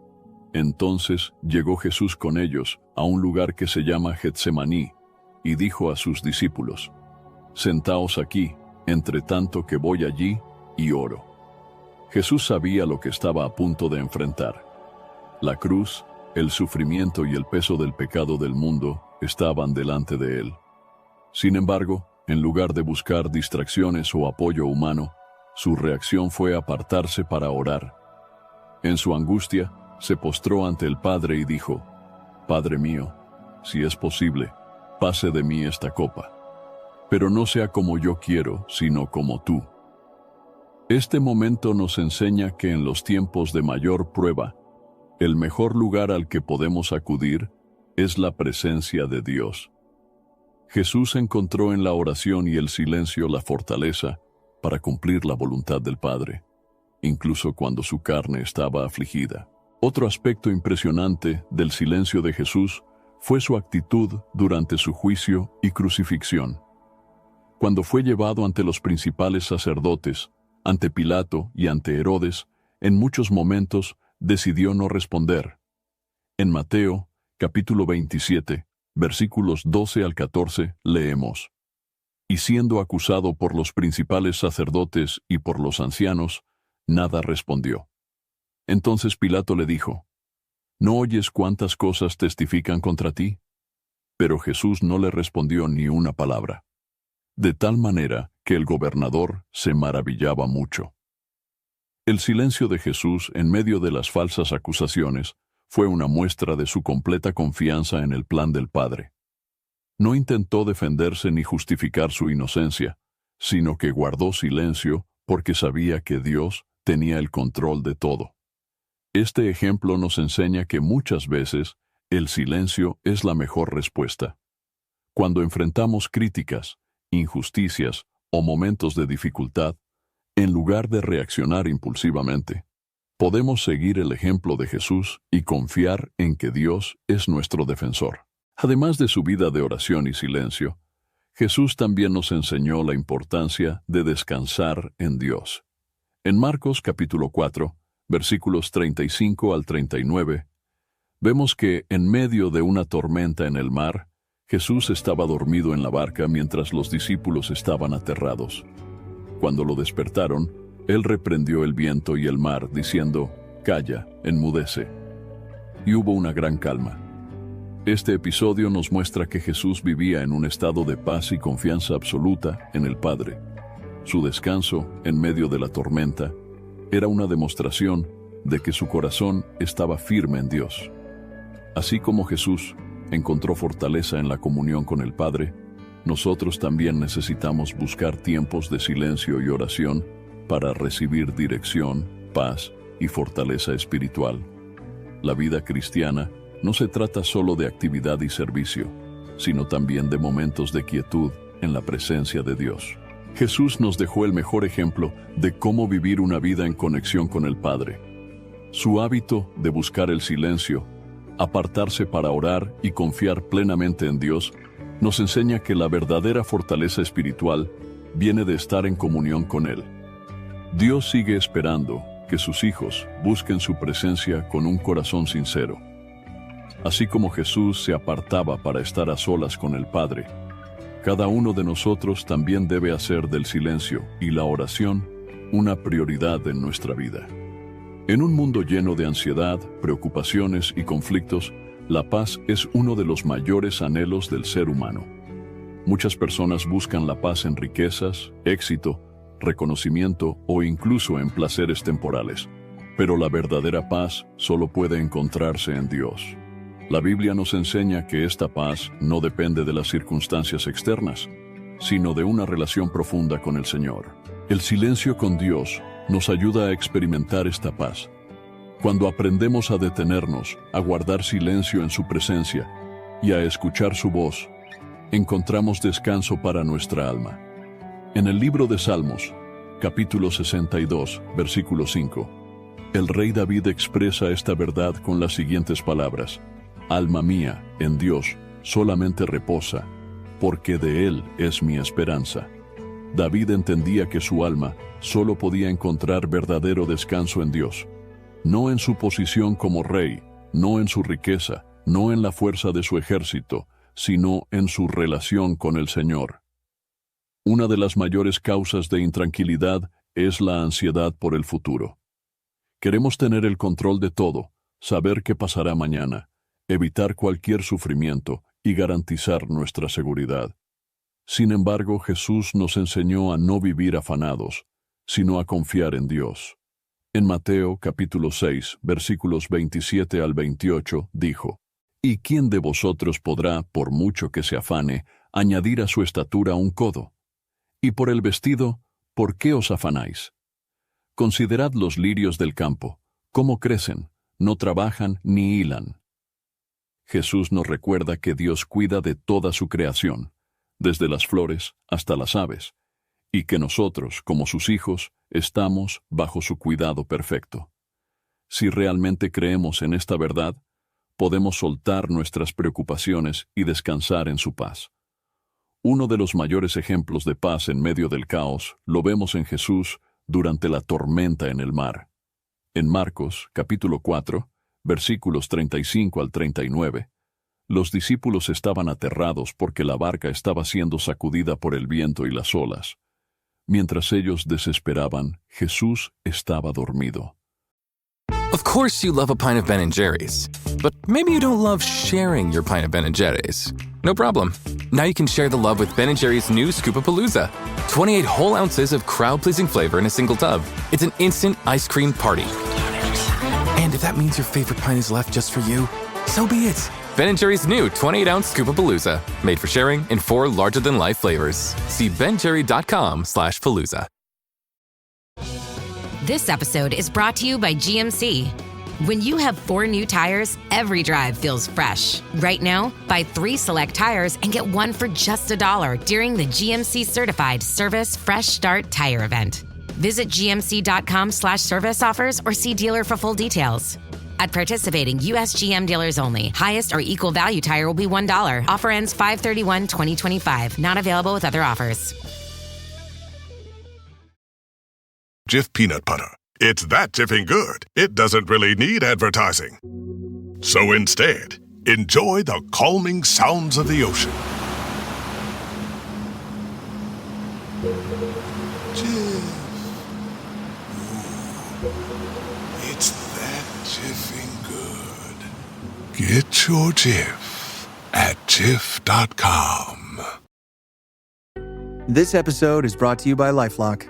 Speaker 4: Entonces llegó Jesús con ellos a un lugar que se llama Getsemaní y dijo a sus discípulos: «Sentaos aquí, entre tanto que voy allí y oro». Jesús sabía lo que estaba a punto de enfrentar. La cruz, el sufrimiento y el peso del pecado del mundo estaban delante de él. Sin embargo, en lugar de buscar distracciones o apoyo humano, su reacción fue apartarse para orar. En su angustia, se postró ante el Padre y dijo: «Padre mío, si es posible, pase de mí esta copa. Pero no sea como yo quiero, sino como tú». Este momento nos enseña que en los tiempos de mayor prueba, el mejor lugar al que podemos acudir es la presencia de Dios. Jesús encontró en la oración y el silencio la fortaleza para cumplir la voluntad del Padre, incluso cuando su carne estaba afligida. Otro aspecto impresionante del silencio de Jesús fue su actitud durante su juicio y crucifixión. Cuando fue llevado ante los principales sacerdotes, ante Pilato y ante Herodes, en muchos momentos decidió no responder. En Mateo, capítulo 27, versículos 12 al 14, leemos: «Y siendo acusado por los principales sacerdotes y por los ancianos, nada respondió. Entonces Pilato le dijo: ¿No oyes cuántas cosas testifican contra ti? Pero Jesús no le respondió ni una palabra. De tal manera que el gobernador se maravillaba mucho». El silencio de Jesús en medio de las falsas acusaciones fue una muestra de su completa confianza en el plan del Padre. No intentó defenderse ni justificar su inocencia, sino que guardó silencio porque sabía que Dios tenía el control de todo. Este ejemplo nos enseña que muchas veces el silencio es la mejor respuesta. Cuando enfrentamos críticas, injusticias o momentos de dificultad, en lugar de reaccionar impulsivamente, podemos seguir el ejemplo de Jesús y confiar en que Dios es nuestro defensor. Además de su vida de oración y silencio, Jesús también nos enseñó la importancia de descansar en Dios. En Marcos capítulo 4, versículos 35 al 39, vemos que en medio de una tormenta en el mar, Jesús estaba dormido en la barca mientras los discípulos estaban aterrados. Cuando lo despertaron, él reprendió el viento y el mar, diciendo: «Calla, enmudece». Y hubo una gran calma. Este episodio nos muestra que Jesús vivía en un estado de paz y confianza absoluta en el Padre. Su descanso, en medio de la tormenta, era una demostración de que su corazón estaba firme en Dios. Así como Jesús encontró fortaleza en la comunión con el Padre, nosotros también necesitamos buscar tiempos de silencio y oración para recibir dirección, paz y fortaleza espiritual. La vida cristiana no se trata solo de actividad y servicio, sino también de momentos de quietud en la presencia de Dios. Jesús nos dejó el mejor ejemplo de cómo vivir una vida en conexión con el Padre. Su hábito de buscar el silencio, apartarse para orar y confiar plenamente en Dios, nos enseña que la verdadera fortaleza espiritual viene de estar en comunión con Él. Dios sigue esperando que sus hijos busquen su presencia con un corazón sincero. Así como Jesús se apartaba para estar a solas con el Padre, cada uno de nosotros también debe hacer del silencio y la oración una prioridad en nuestra vida. En un mundo lleno de ansiedad, preocupaciones y conflictos, la paz es uno de los mayores anhelos del ser humano. Muchas personas buscan la paz en riquezas, éxito, reconocimiento o incluso en placeres temporales. Pero la verdadera paz solo puede encontrarse en Dios. La Biblia nos enseña que esta paz no depende de las circunstancias externas, sino de una relación profunda con el Señor. El silencio con Dios nos ayuda a experimentar esta paz. Cuando aprendemos a detenernos, a guardar silencio en su presencia y a escuchar su voz, encontramos descanso para nuestra alma. En el libro de Salmos, capítulo 62, versículo 5. El rey David expresa esta verdad con las siguientes palabras: Alma mía, en Dios solamente reposa, porque de Él es mi esperanza. David entendía que su alma solo podía encontrar verdadero descanso en Dios, no en su posición como rey, no en su riqueza, no en la fuerza de su ejército, sino en su relación con el Señor. Una de las mayores causas de intranquilidad es la ansiedad por el futuro. Queremos tener el control de todo, saber qué pasará mañana, evitar cualquier sufrimiento y garantizar nuestra seguridad. Sin embargo, Jesús nos enseñó a no vivir afanados, sino a confiar en Dios. En Mateo capítulo 6, versículos 27 al 28, dijo: ¿Y quién de vosotros podrá, por mucho que se afane, añadir a su estatura un codo? Y por el vestido, ¿por qué os afanáis? Considerad los lirios del campo, cómo crecen, no trabajan ni hilan. Jesús nos recuerda que Dios cuida de toda su creación, desde las flores hasta las aves, y que nosotros, como sus hijos, estamos bajo su cuidado perfecto. Si realmente creemos en esta verdad, podemos soltar nuestras preocupaciones y descansar en su paz. Uno de los mayores ejemplos de paz en medio del caos lo vemos en Jesús durante la tormenta en el mar. En Marcos, capítulo 4, versículos 35 al 39, los discípulos estaban aterrados porque la barca estaba siendo sacudida por el viento y las olas. Mientras ellos desesperaban, Jesús estaba dormido.
Speaker 13: Of course you love a pint of Ben & Jerry's, but maybe you don't love sharing your pint of Ben & Jerry's. No problem. Now you can share the love with Ben & Jerry's new Scoop-A-Palooza. 28 whole ounces of crowd-pleasing flavor in a single tub. It's an instant ice cream party. And if that means your favorite pint is left just for you, so be it. Ben & Jerry's new 28-ounce Scoop-A-Palooza. Made for sharing in 4 larger-than-life flavors. See benjerry.com/palooza.
Speaker 8: This episode is brought to you by GMC. When you have 4 new tires, every drive feels fresh. Right now, buy 3 select tires and get 1 for just $1 during the GMC Certified Service Fresh Start Tire Event. Visit gmc.com/service offers or see dealer for full details. At participating U.S. GM dealers only. Highest or equal value tire will be $1. Offer ends 5/31/2025. Not available with other offers.
Speaker 14: Jif peanut butter. It's that jiffing good, it doesn't really need advertising. So instead, enjoy the calming sounds of the ocean. Jif. Ooh, it's that jiffing good. Get your Jif at Jif.com.
Speaker 15: This episode is brought to you by LifeLock.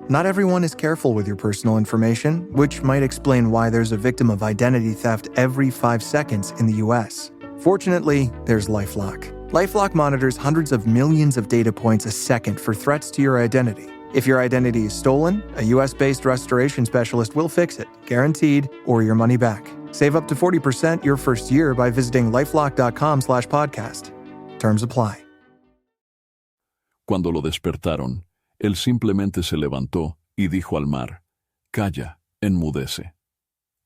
Speaker 15: Not everyone is careful with your personal information, which might explain why there's a victim of identity theft every 5 seconds in the U.S. Fortunately, there's LifeLock. LifeLock monitors hundreds of millions of data points a second for threats to your identity. If your identity is stolen, a U.S.-based restoration specialist will fix it, guaranteed, or your money back. Save up to 40% your first year by visiting LifeLock.com/podcast. Terms apply.
Speaker 4: Cuando lo despertaron, él simplemente se levantó y dijo al mar: «Calla, enmudece».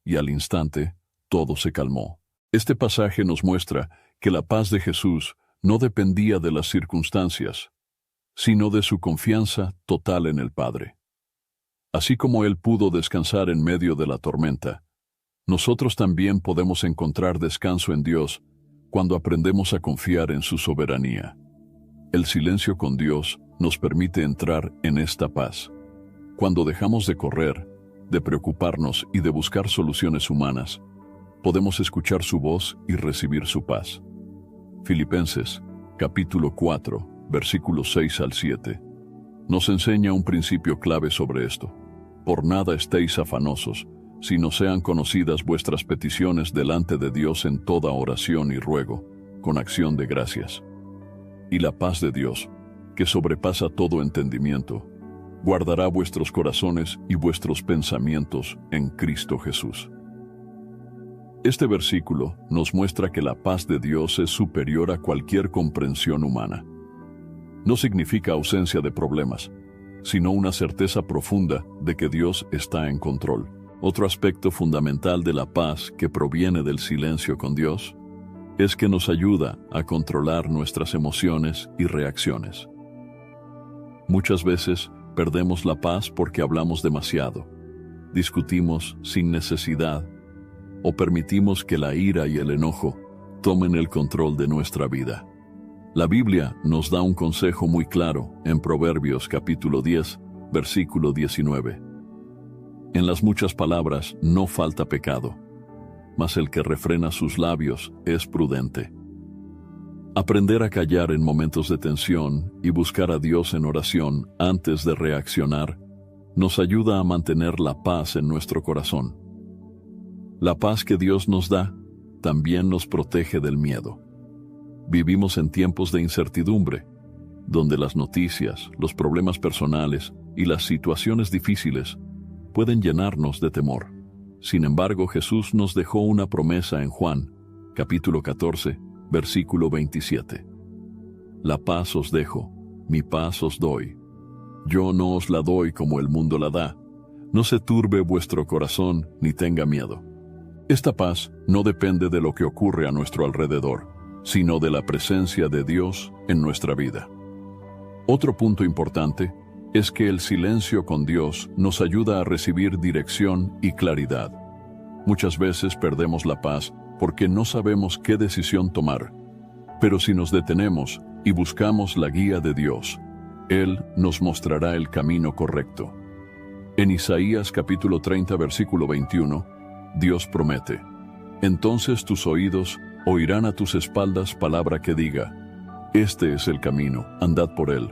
Speaker 4: Y al instante, todo se calmó. Este pasaje nos muestra que la paz de Jesús no dependía de las circunstancias, sino de su confianza total en el Padre. Así como él pudo descansar en medio de la tormenta, nosotros también podemos encontrar descanso en Dios cuando aprendemos a confiar en su soberanía. El silencio con Dios nos permite entrar en esta paz. Cuando dejamos de correr, de preocuparnos y de buscar soluciones humanas, podemos escuchar su voz y recibir su paz. Filipenses, capítulo 4, versículos 6 al 7, nos enseña un principio clave sobre esto. Por nada estéis afanosos, sino sean conocidas vuestras peticiones delante de Dios en toda oración y ruego, con acción de gracias. Y la paz de Dios, que sobrepasa todo entendimiento, guardará vuestros corazones y vuestros pensamientos en Cristo Jesús. Este versículo nos muestra que la paz de Dios es superior a cualquier comprensión humana. No significa ausencia de problemas, sino una certeza profunda de que Dios está en control. Otro aspecto fundamental de la paz que proviene del silencio con Dios es que nos ayuda a controlar nuestras emociones y reacciones. Muchas veces perdemos la paz porque hablamos demasiado, discutimos sin necesidad o permitimos que la ira y el enojo tomen el control de nuestra vida. La Biblia nos da un consejo muy claro en Proverbios capítulo 10, versículo 19. En las muchas palabras no falta pecado, mas el que refrena sus labios es prudente. Aprender a callar en momentos de tensión y buscar a Dios en oración antes de reaccionar nos ayuda a mantener la paz en nuestro corazón. La paz que Dios nos da también nos protege del miedo. Vivimos en tiempos de incertidumbre, donde las noticias, los problemas personales y las situaciones difíciles pueden llenarnos de temor. Sin embargo, Jesús nos dejó una promesa en Juan, capítulo 14, versículo 27. La paz os dejo, mi paz os doy. Yo no os la doy como el mundo la da. No se turbe vuestro corazón ni tenga miedo. Esta paz no depende de lo que ocurre a nuestro alrededor, sino de la presencia de Dios en nuestra vida. Otro punto importante es que el silencio con Dios nos ayuda a recibir dirección y claridad. Muchas veces perdemos la paz porque no sabemos qué decisión tomar, pero si nos detenemos y buscamos la guía de Dios, Él nos mostrará el camino correcto. En Isaías capítulo 30, versículo 21, Dios promete: entonces tus oídos oirán a tus espaldas palabra que diga: este es el camino, andad por él,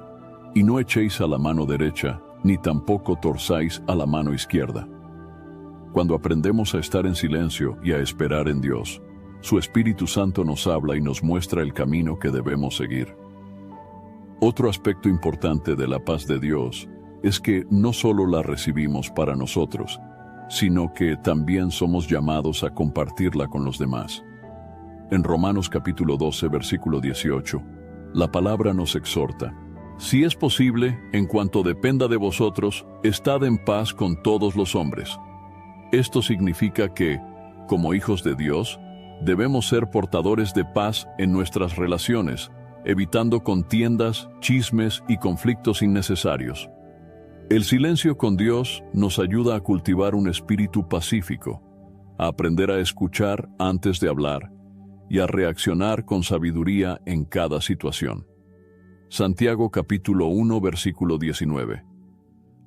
Speaker 4: y no echéis a la mano derecha, ni tampoco torzáis a la mano izquierda. Cuando aprendemos a estar en silencio y a esperar en Dios, su Espíritu Santo nos habla y nos muestra el camino que debemos seguir. Otro aspecto importante de la paz de Dios es que no solo la recibimos para nosotros, sino que también somos llamados a compartirla con los demás. En Romanos capítulo 12, versículo 18, la palabra nos exhorta: si es posible, en cuanto dependa de vosotros, estad en paz con todos los hombres. Esto significa que, como hijos de Dios, debemos ser portadores de paz en nuestras relaciones, evitando contiendas, chismes y conflictos innecesarios. El silencio con Dios nos ayuda a cultivar un espíritu pacífico, a aprender a escuchar antes de hablar y a reaccionar con sabiduría en cada situación. Santiago capítulo 1, versículo 19.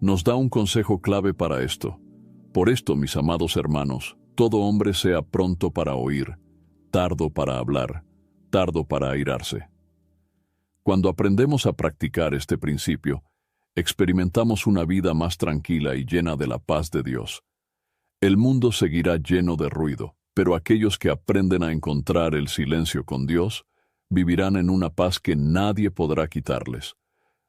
Speaker 4: Nos da un consejo clave para esto. Por esto, mis amados hermanos, todo hombre sea pronto para oír, tardo para hablar, tardo para airarse. Cuando aprendemos a practicar este principio, experimentamos una vida más tranquila y llena de la paz de Dios. El mundo seguirá lleno de ruido, pero aquellos que aprenden a encontrar el silencio con Dios vivirán en una paz que nadie podrá quitarles.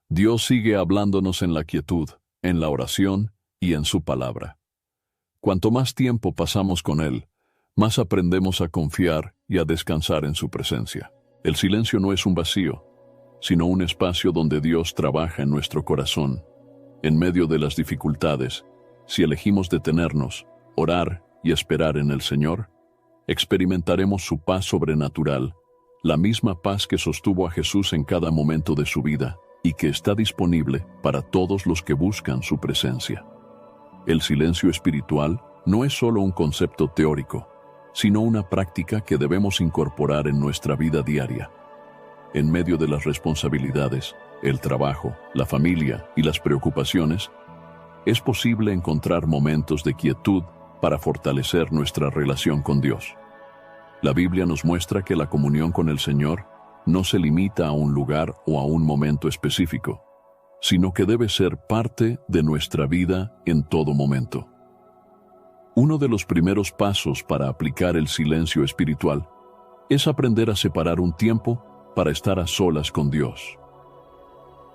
Speaker 4: Dios sigue hablándonos en la quietud, en la oración y en su palabra. Cuanto más tiempo pasamos con Él, más aprendemos a confiar y a descansar en su presencia. El silencio no es un vacío, sino un espacio donde Dios trabaja en nuestro corazón. En medio de las dificultades, si elegimos detenernos, orar y esperar en el Señor, experimentaremos su paz sobrenatural, la misma paz que sostuvo a Jesús en cada momento de su vida y que está disponible para todos los que buscan su presencia. El silencio espiritual no es solo un concepto teórico, sino una práctica que debemos incorporar en nuestra vida diaria. En medio de las responsabilidades, el trabajo, la familia y las preocupaciones, es posible encontrar momentos de quietud para fortalecer nuestra relación con Dios. La Biblia nos muestra que la comunión con el Señor no se limita a un lugar o a un momento específico, sino que debe ser parte de nuestra vida en todo momento. Uno de los primeros pasos para aplicar el silencio espiritual es aprender a separar un tiempo para estar a solas con Dios.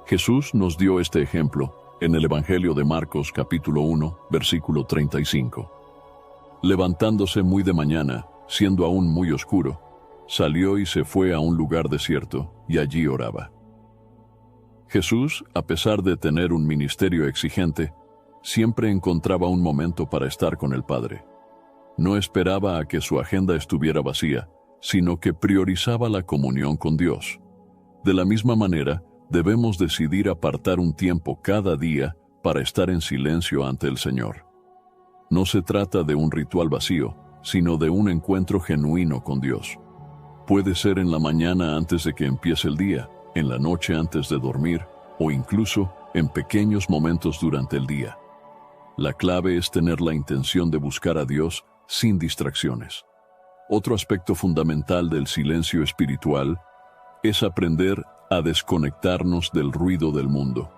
Speaker 4: Jesús nos dio este ejemplo en el Evangelio de Marcos capítulo 1, versículo 35. Levantándose muy de mañana, siendo aún muy oscuro, salió y se fue a un lugar desierto, y allí oraba. Jesús, a pesar de tener un ministerio exigente, siempre encontraba un momento para estar con el Padre. No esperaba a que su agenda estuviera vacía, sino que priorizaba la comunión con Dios. De la misma manera, debemos decidir apartar un tiempo cada día para estar en silencio ante el Señor. No se trata de un ritual vacío, sino de un encuentro genuino con Dios. Puede ser en la mañana antes de que empiece el día, en la noche antes de dormir, o incluso en pequeños momentos durante el día. La clave es tener la intención de buscar a Dios sin distracciones. Otro aspecto fundamental del silencio espiritual es aprender a desconectarnos del ruido del mundo.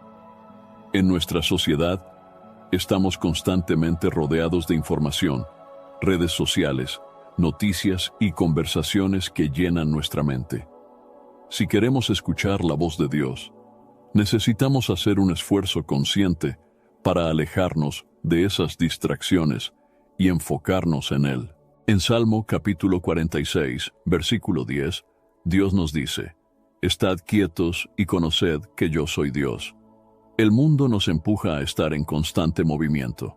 Speaker 4: En nuestra sociedad, estamos constantemente rodeados de información, redes sociales, noticias y conversaciones que llenan nuestra mente. Si queremos escuchar la voz de Dios, necesitamos hacer un esfuerzo consciente para alejarnos de esas distracciones y enfocarnos en Él. En Salmo capítulo 46, versículo 10, Dios nos dice: «Estad quietos y conoced que yo soy Dios». El mundo nos empuja a estar en constante movimiento,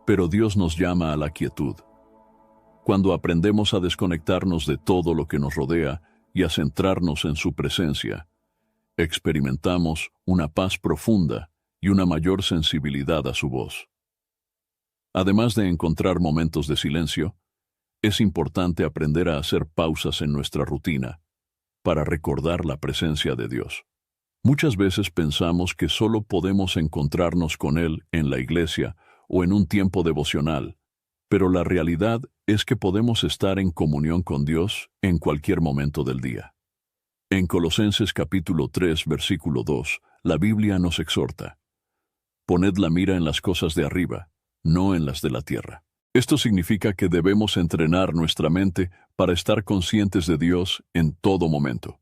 Speaker 4: pero Dios nos llama a la quietud. Cuando aprendemos a desconectarnos de todo lo que nos rodea y a centrarnos en su presencia, experimentamos una paz profunda y una mayor sensibilidad a su voz. Además de encontrar momentos de silencio, es importante aprender a hacer pausas en nuestra rutina para recordar la presencia de Dios. Muchas veces pensamos que solo podemos encontrarnos con Él en la iglesia o en un tiempo devocional, pero la realidad es que podemos estar en comunión con Dios en cualquier momento del día. En Colosenses capítulo 3, versículo 2, la Biblia nos exhorta: «Poned la mira en las cosas de arriba, no en las de la tierra». Esto significa que debemos entrenar nuestra mente para estar conscientes de Dios en todo momento.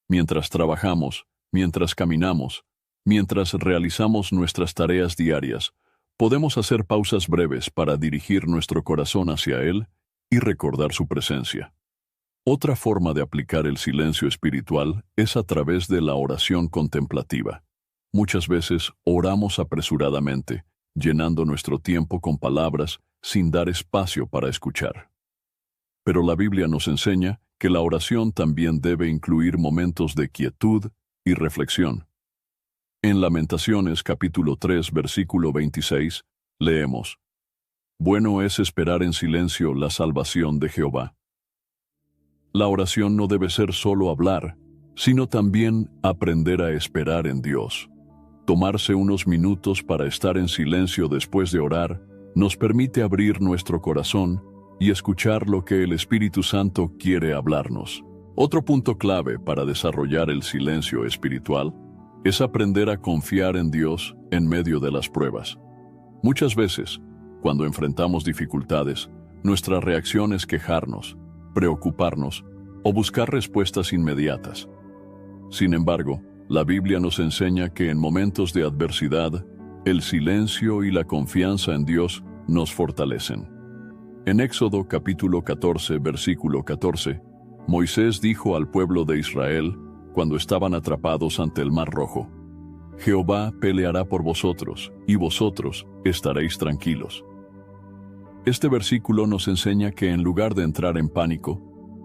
Speaker 4: Mientras trabajamos, mientras caminamos, mientras realizamos nuestras tareas diarias, podemos hacer pausas breves para dirigir nuestro corazón hacia Él y recordar su presencia. Otra forma de aplicar el silencio espiritual es a través de la oración contemplativa. Muchas veces oramos apresuradamente, llenando nuestro tiempo con palabras sin dar espacio para escuchar. Pero la Biblia nos enseña que la oración también debe incluir momentos de quietud y reflexión. En Lamentaciones capítulo 3, versículo 26, leemos: «Bueno es esperar en silencio la salvación de Jehová». La oración no debe ser solo hablar, sino también aprender a esperar en Dios. Tomarse unos minutos para estar en silencio después de orar nos permite abrir nuestro corazón y escuchar lo que el Espíritu Santo quiere hablarnos. Otro punto clave para desarrollar el silencio espiritual es aprender a confiar en Dios en medio de las pruebas. Muchas veces, cuando enfrentamos dificultades, nuestra reacción es quejarnos, preocuparnos o buscar respuestas inmediatas. Sin embargo, la Biblia nos enseña que en momentos de adversidad, el silencio y la confianza en Dios nos fortalecen. En Éxodo capítulo 14, versículo 14, Moisés dijo al pueblo de Israel, cuando estaban atrapados ante el Mar Rojo: «Jehová peleará por vosotros, y vosotros estaréis tranquilos». Este versículo nos enseña que en lugar de entrar en pánico,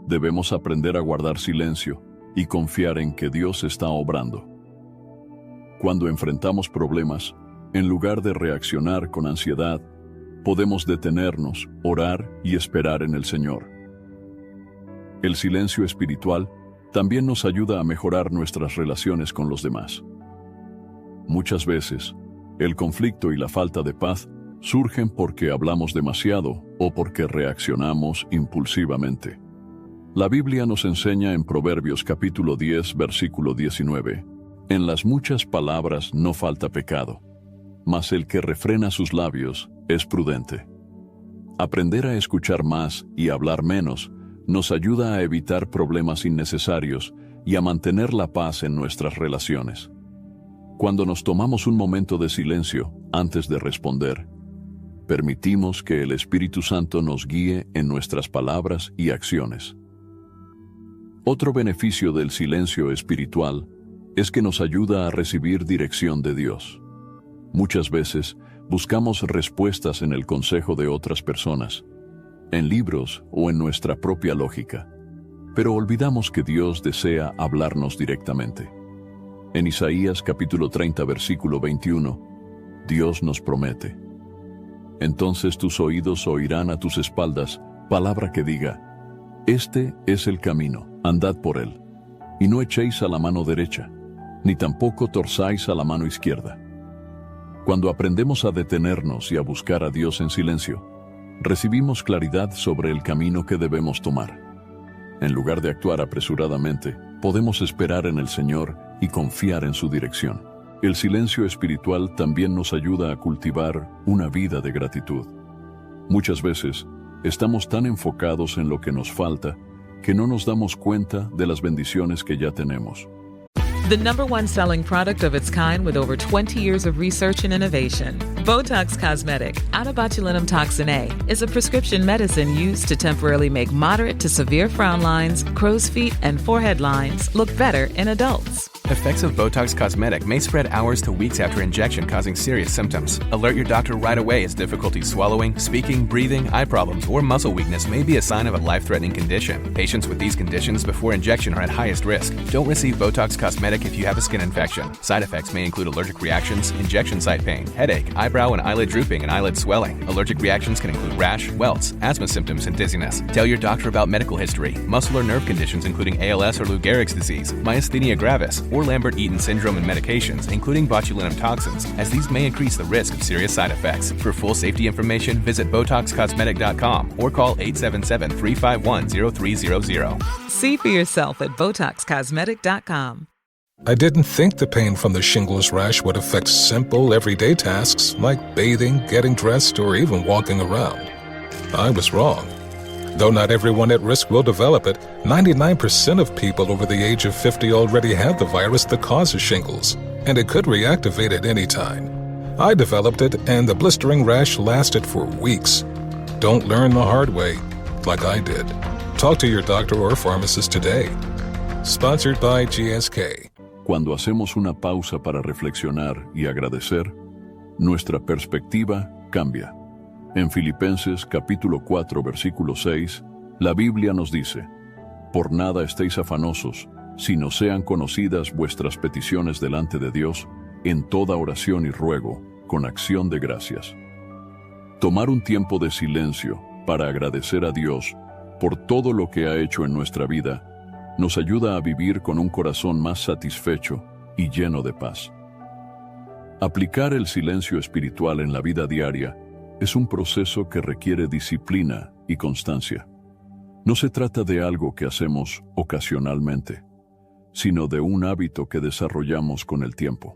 Speaker 4: debemos aprender a guardar silencio y confiar en que Dios está obrando. Cuando enfrentamos problemas, en lugar de reaccionar con ansiedad, podemos detenernos, orar y esperar en el Señor. El silencio espiritual también nos ayuda a mejorar nuestras relaciones con los demás. Muchas veces, el conflicto y la falta de paz surgen porque hablamos demasiado o porque reaccionamos impulsivamente. La Biblia nos enseña en Proverbios capítulo 10, versículo 19: «En las muchas palabras no falta pecado, mas el que refrena sus labios es prudente». Aprender a escuchar más y hablar menos nos ayuda a evitar problemas innecesarios y a mantener la paz en nuestras relaciones. Cuando nos tomamos un momento de silencio antes de responder, permitimos que el Espíritu Santo nos guíe en nuestras palabras y acciones. Otro beneficio del silencio espiritual es que nos ayuda a recibir dirección de Dios. Muchas veces buscamos respuestas en el consejo de otras personas, en libros o en nuestra propia lógica, pero olvidamos que Dios desea hablarnos directamente. En Isaías capítulo 30, versículo 21, Dios nos promete: entonces tus oídos oirán a tus espaldas palabra que diga: este es el camino, andad por él, y no echéis a la mano derecha, ni tampoco torzáis a la mano izquierda. Cuando aprendemos a detenernos y a buscar a Dios en silencio, recibimos claridad sobre el camino que debemos tomar. En lugar de actuar apresuradamente, podemos esperar en el Señor y confiar en su dirección. El silencio espiritual también nos ayuda a cultivar una vida de gratitud. Muchas veces, estamos tan enfocados en lo que nos falta que no nos damos cuenta de las bendiciones que ya tenemos.
Speaker 16: The #1 selling product of its kind with over 20 years of research and innovation, Botox Cosmetic, out of botulinum toxin A, is a prescription medicine used to temporarily make moderate to severe frown lines, crow's feet, and forehead lines look better in adults.
Speaker 17: Effects of Botox Cosmetic may spread hours to weeks after injection, causing serious symptoms. Alert your doctor right away as difficulty swallowing, speaking, breathing, eye problems, or muscle weakness may be a sign of a life-threatening condition. Patients with these conditions before injection are at highest risk. Don't receive Botox Cosmetic if you have a skin infection. Side effects may include allergic reactions, injection site pain, headache, eyebrow and eyelid drooping, and eyelid swelling. Allergic reactions can include rash, welts, asthma symptoms, and dizziness. Tell your doctor about medical history, muscle or nerve conditions including ALS or Lou Gehrig's disease, myasthenia gravis, or Lambert-Eaton syndrome and medications, including botulinum toxins, as these may increase the risk of serious side effects. For full safety information, visit BotoxCosmetic.com or call 877-351-0300.
Speaker 16: See for yourself at BotoxCosmetic.com.
Speaker 18: I didn't think the pain from the shingles rash would affect simple, everyday tasks like bathing, getting dressed, or even walking around. I was wrong. Though not everyone at risk will develop it, 99% of people over the age of 50 already have the virus that causes shingles, and it could reactivate at any time. I developed it, and the blistering rash lasted for weeks. Don't learn the hard way, like I did. Talk to your doctor or pharmacist today. Sponsored by GSK.
Speaker 4: Cuando hacemos una pausa para reflexionar y agradecer, nuestra perspectiva cambia. En Filipenses capítulo 4, versículo 6, la Biblia nos dice: por nada estéis afanosos, sino sean conocidas vuestras peticiones delante de Dios, en toda oración y ruego, con acción de gracias. Tomar un tiempo de silencio para agradecer a Dios por todo lo que ha hecho en nuestra vida nos ayuda a vivir con un corazón más satisfecho y lleno de paz. Aplicar el silencio espiritual en la vida diaria es un proceso que requiere disciplina y constancia. No se trata de algo que hacemos ocasionalmente, sino de un hábito que desarrollamos con el tiempo.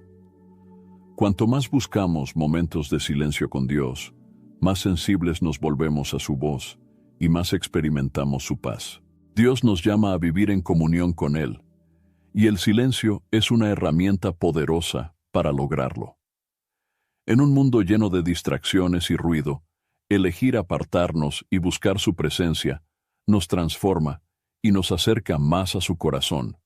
Speaker 4: Cuanto más buscamos momentos de silencio con Dios, más sensibles nos volvemos a su voz y más experimentamos su paz. Dios nos llama a vivir en comunión con Él, y el silencio es una herramienta poderosa para lograrlo. En un mundo lleno de distracciones y ruido, elegir apartarnos y buscar su presencia nos transforma y nos acerca más a su corazón.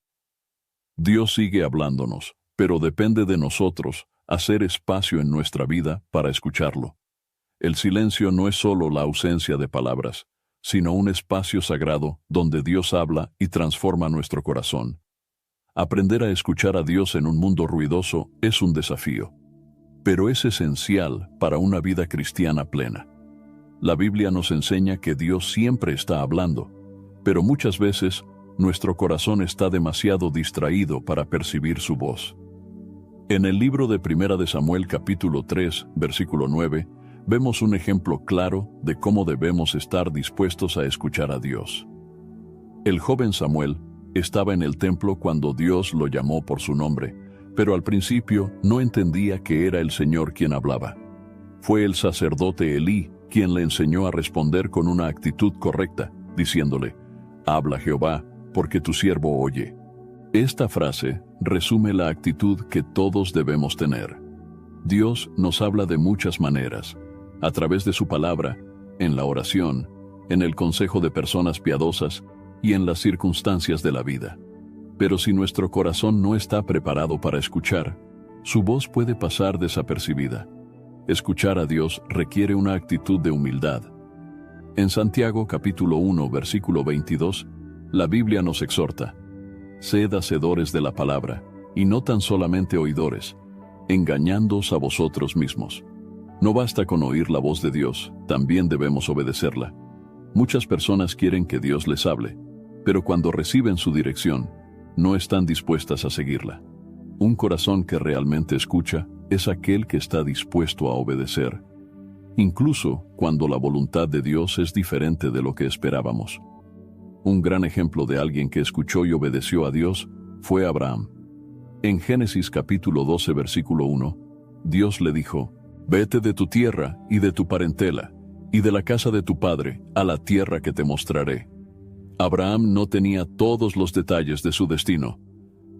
Speaker 4: Dios sigue hablándonos, pero depende de nosotros hacer espacio en nuestra vida para escucharlo. El silencio no es solo la ausencia de palabras, sino un espacio sagrado donde Dios habla y transforma nuestro corazón. Aprender a escuchar a Dios en un mundo ruidoso es un desafío, pero es esencial para una vida cristiana plena. La Biblia nos enseña que Dios siempre está hablando, pero muchas veces nuestro corazón está demasiado distraído para percibir su voz. En el libro de 1 de Samuel capítulo 3, versículo 9, vemos un ejemplo claro de cómo debemos estar dispuestos a escuchar a Dios. El joven Samuel estaba en el templo cuando Dios lo llamó por su nombre, pero al principio no entendía que era el Señor quien hablaba. Fue el sacerdote Elí quien le enseñó a responder con una actitud correcta, diciéndole: «Habla Jehová, porque tu siervo oye». Esta frase resume la actitud que todos debemos tener. Dios nos habla de muchas maneras, a través de su palabra, en la oración, en el consejo de personas piadosas y en las circunstancias de la vida. Pero si nuestro corazón no está preparado para escuchar, su voz puede pasar desapercibida. Escuchar a Dios requiere una actitud de humildad. En Santiago capítulo 1, versículo 22, la Biblia nos exhorta: sed hacedores de la palabra, y no tan solamente oidores, engañándoos a vosotros mismos. No basta con oír la voz de Dios, también debemos obedecerla. Muchas personas quieren que Dios les hable, pero cuando reciben su dirección, no están dispuestas a seguirla. Un corazón que realmente escucha es aquel que está dispuesto a obedecer, incluso cuando la voluntad de Dios es diferente de lo que esperábamos. Un gran ejemplo de alguien que escuchó y obedeció a Dios fue Abraham. En Génesis capítulo 12, versículo 1, Dios le dijo: vete de tu tierra y de tu parentela, y de la casa de tu padre, a la tierra que te mostraré. Abraham no tenía todos los detalles de su destino,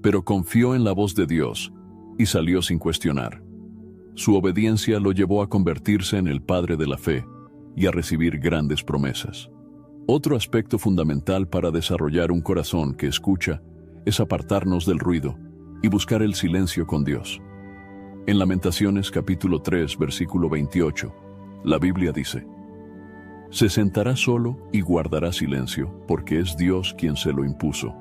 Speaker 4: pero confió en la voz de Dios y salió sin cuestionar. Su obediencia lo llevó a convertirse en el padre de la fe y a recibir grandes promesas. Otro aspecto fundamental para desarrollar un corazón que escucha es apartarnos del ruido y buscar el silencio con Dios. En Lamentaciones capítulo 3, versículo 28, la Biblia dice: se sentará solo y guardará silencio, porque es Dios quien se lo impuso.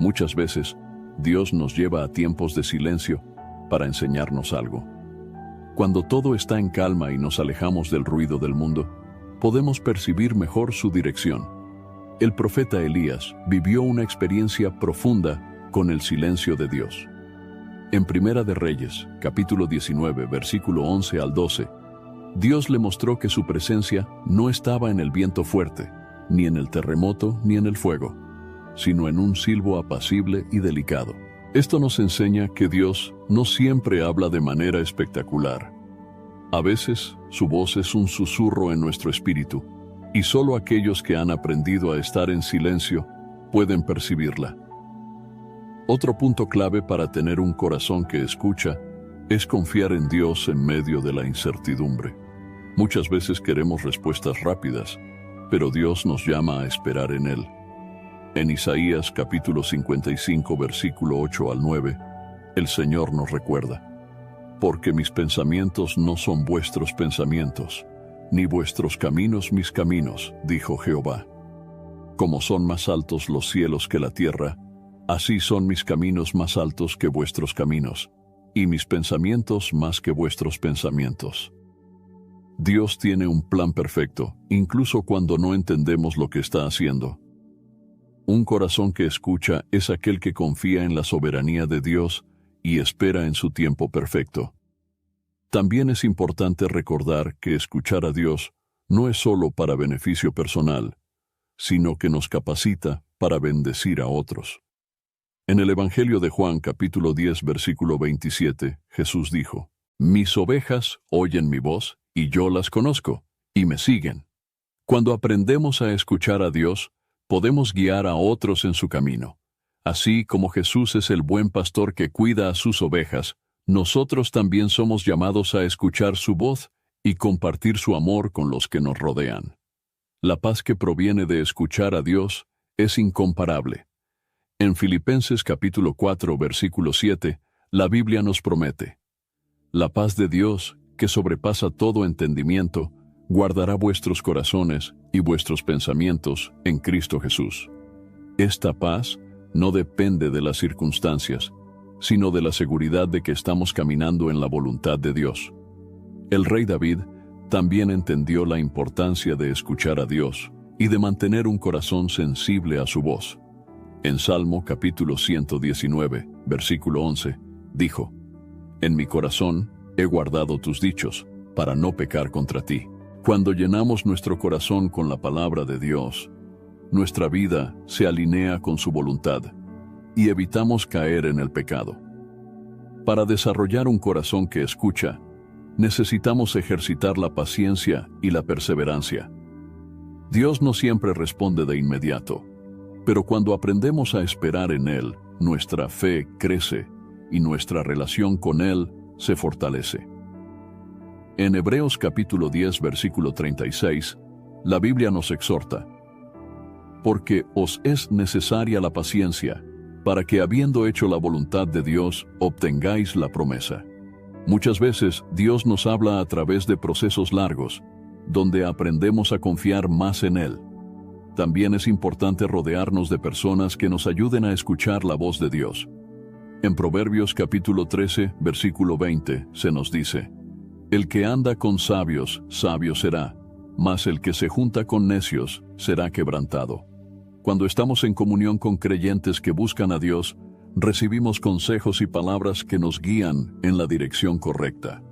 Speaker 4: Muchas veces, Dios nos lleva a tiempos de silencio para enseñarnos algo. Cuando todo está en calma y nos alejamos del ruido del mundo, podemos percibir mejor su dirección. El profeta Elías vivió una experiencia profunda con el silencio de Dios. En Primera de Reyes, capítulo 19, versículo 11 al 12, Dios le mostró que su presencia no estaba en el viento fuerte, ni en el terremoto, ni en el fuego, sino en un silbo apacible y delicado. Esto nos enseña que Dios no siempre habla de manera espectacular. A veces, su voz es un susurro en nuestro espíritu, y solo aquellos que han aprendido a estar en silencio pueden percibirla. Otro punto clave para tener un corazón que escucha es confiar en Dios en medio de la incertidumbre. Muchas veces queremos respuestas rápidas, pero Dios nos llama a esperar en Él. En Isaías capítulo 55, versículo 8 al 9, el Señor nos recuerda: porque mis pensamientos no son vuestros pensamientos, ni vuestros caminos mis caminos, dijo Jehová. Como son más altos los cielos que la tierra, así son mis caminos más altos que vuestros caminos, y mis pensamientos más que vuestros pensamientos. Dios tiene un plan perfecto, incluso cuando no entendemos lo que está haciendo. Un corazón que escucha es aquel que confía en la soberanía de Dios y espera en su tiempo perfecto. También es importante recordar que escuchar a Dios no es solo para beneficio personal, sino que nos capacita para bendecir a otros. En el Evangelio de Juan, capítulo 10, versículo 27, Jesús dijo: mis ovejas oyen mi voz, y yo las conozco, y me siguen. Cuando aprendemos a escuchar a Dios, podemos guiar a otros en su camino. Así como Jesús es el buen pastor que cuida a sus ovejas, nosotros también somos llamados a escuchar su voz y compartir su amor con los que nos rodean. La paz que proviene de escuchar a Dios es incomparable. En Filipenses capítulo 4, versículo 7, la Biblia nos promete: la paz de Dios, que sobrepasa todo entendimiento, guardará vuestros corazones y vuestros pensamientos en Cristo Jesús. Esta paz no depende de las circunstancias, sino de la seguridad de que estamos caminando en la voluntad de Dios. El rey David también entendió la importancia de escuchar a Dios y de mantener un corazón sensible a su voz. En Salmo capítulo 119, versículo 11, dijo: en mi corazón he guardado tus dichos, para no pecar contra ti. Cuando llenamos nuestro corazón con la palabra de Dios, nuestra vida se alinea con su voluntad y evitamos caer en el pecado. Para desarrollar un corazón que escucha, necesitamos ejercitar la paciencia y la perseverancia. Dios no siempre responde de inmediato, pero cuando aprendemos a esperar en Él, nuestra fe crece y nuestra relación con Él se fortalece. En Hebreos capítulo 10, versículo 36, la Biblia nos exhorta: porque os es necesaria la paciencia, para que habiendo hecho la voluntad de Dios, obtengáis la promesa. Muchas veces Dios nos habla a través de procesos largos, donde aprendemos a confiar más en Él. También es importante rodearnos de personas que nos ayuden a escuchar la voz de Dios. En Proverbios capítulo 13, versículo 20, se nos dice: El que anda con sabios, sabio será, mas el que se junta con necios será quebrantado. Cuando estamos en comunión con creyentes que buscan a Dios, recibimos consejos y palabras que nos guían en la dirección correcta.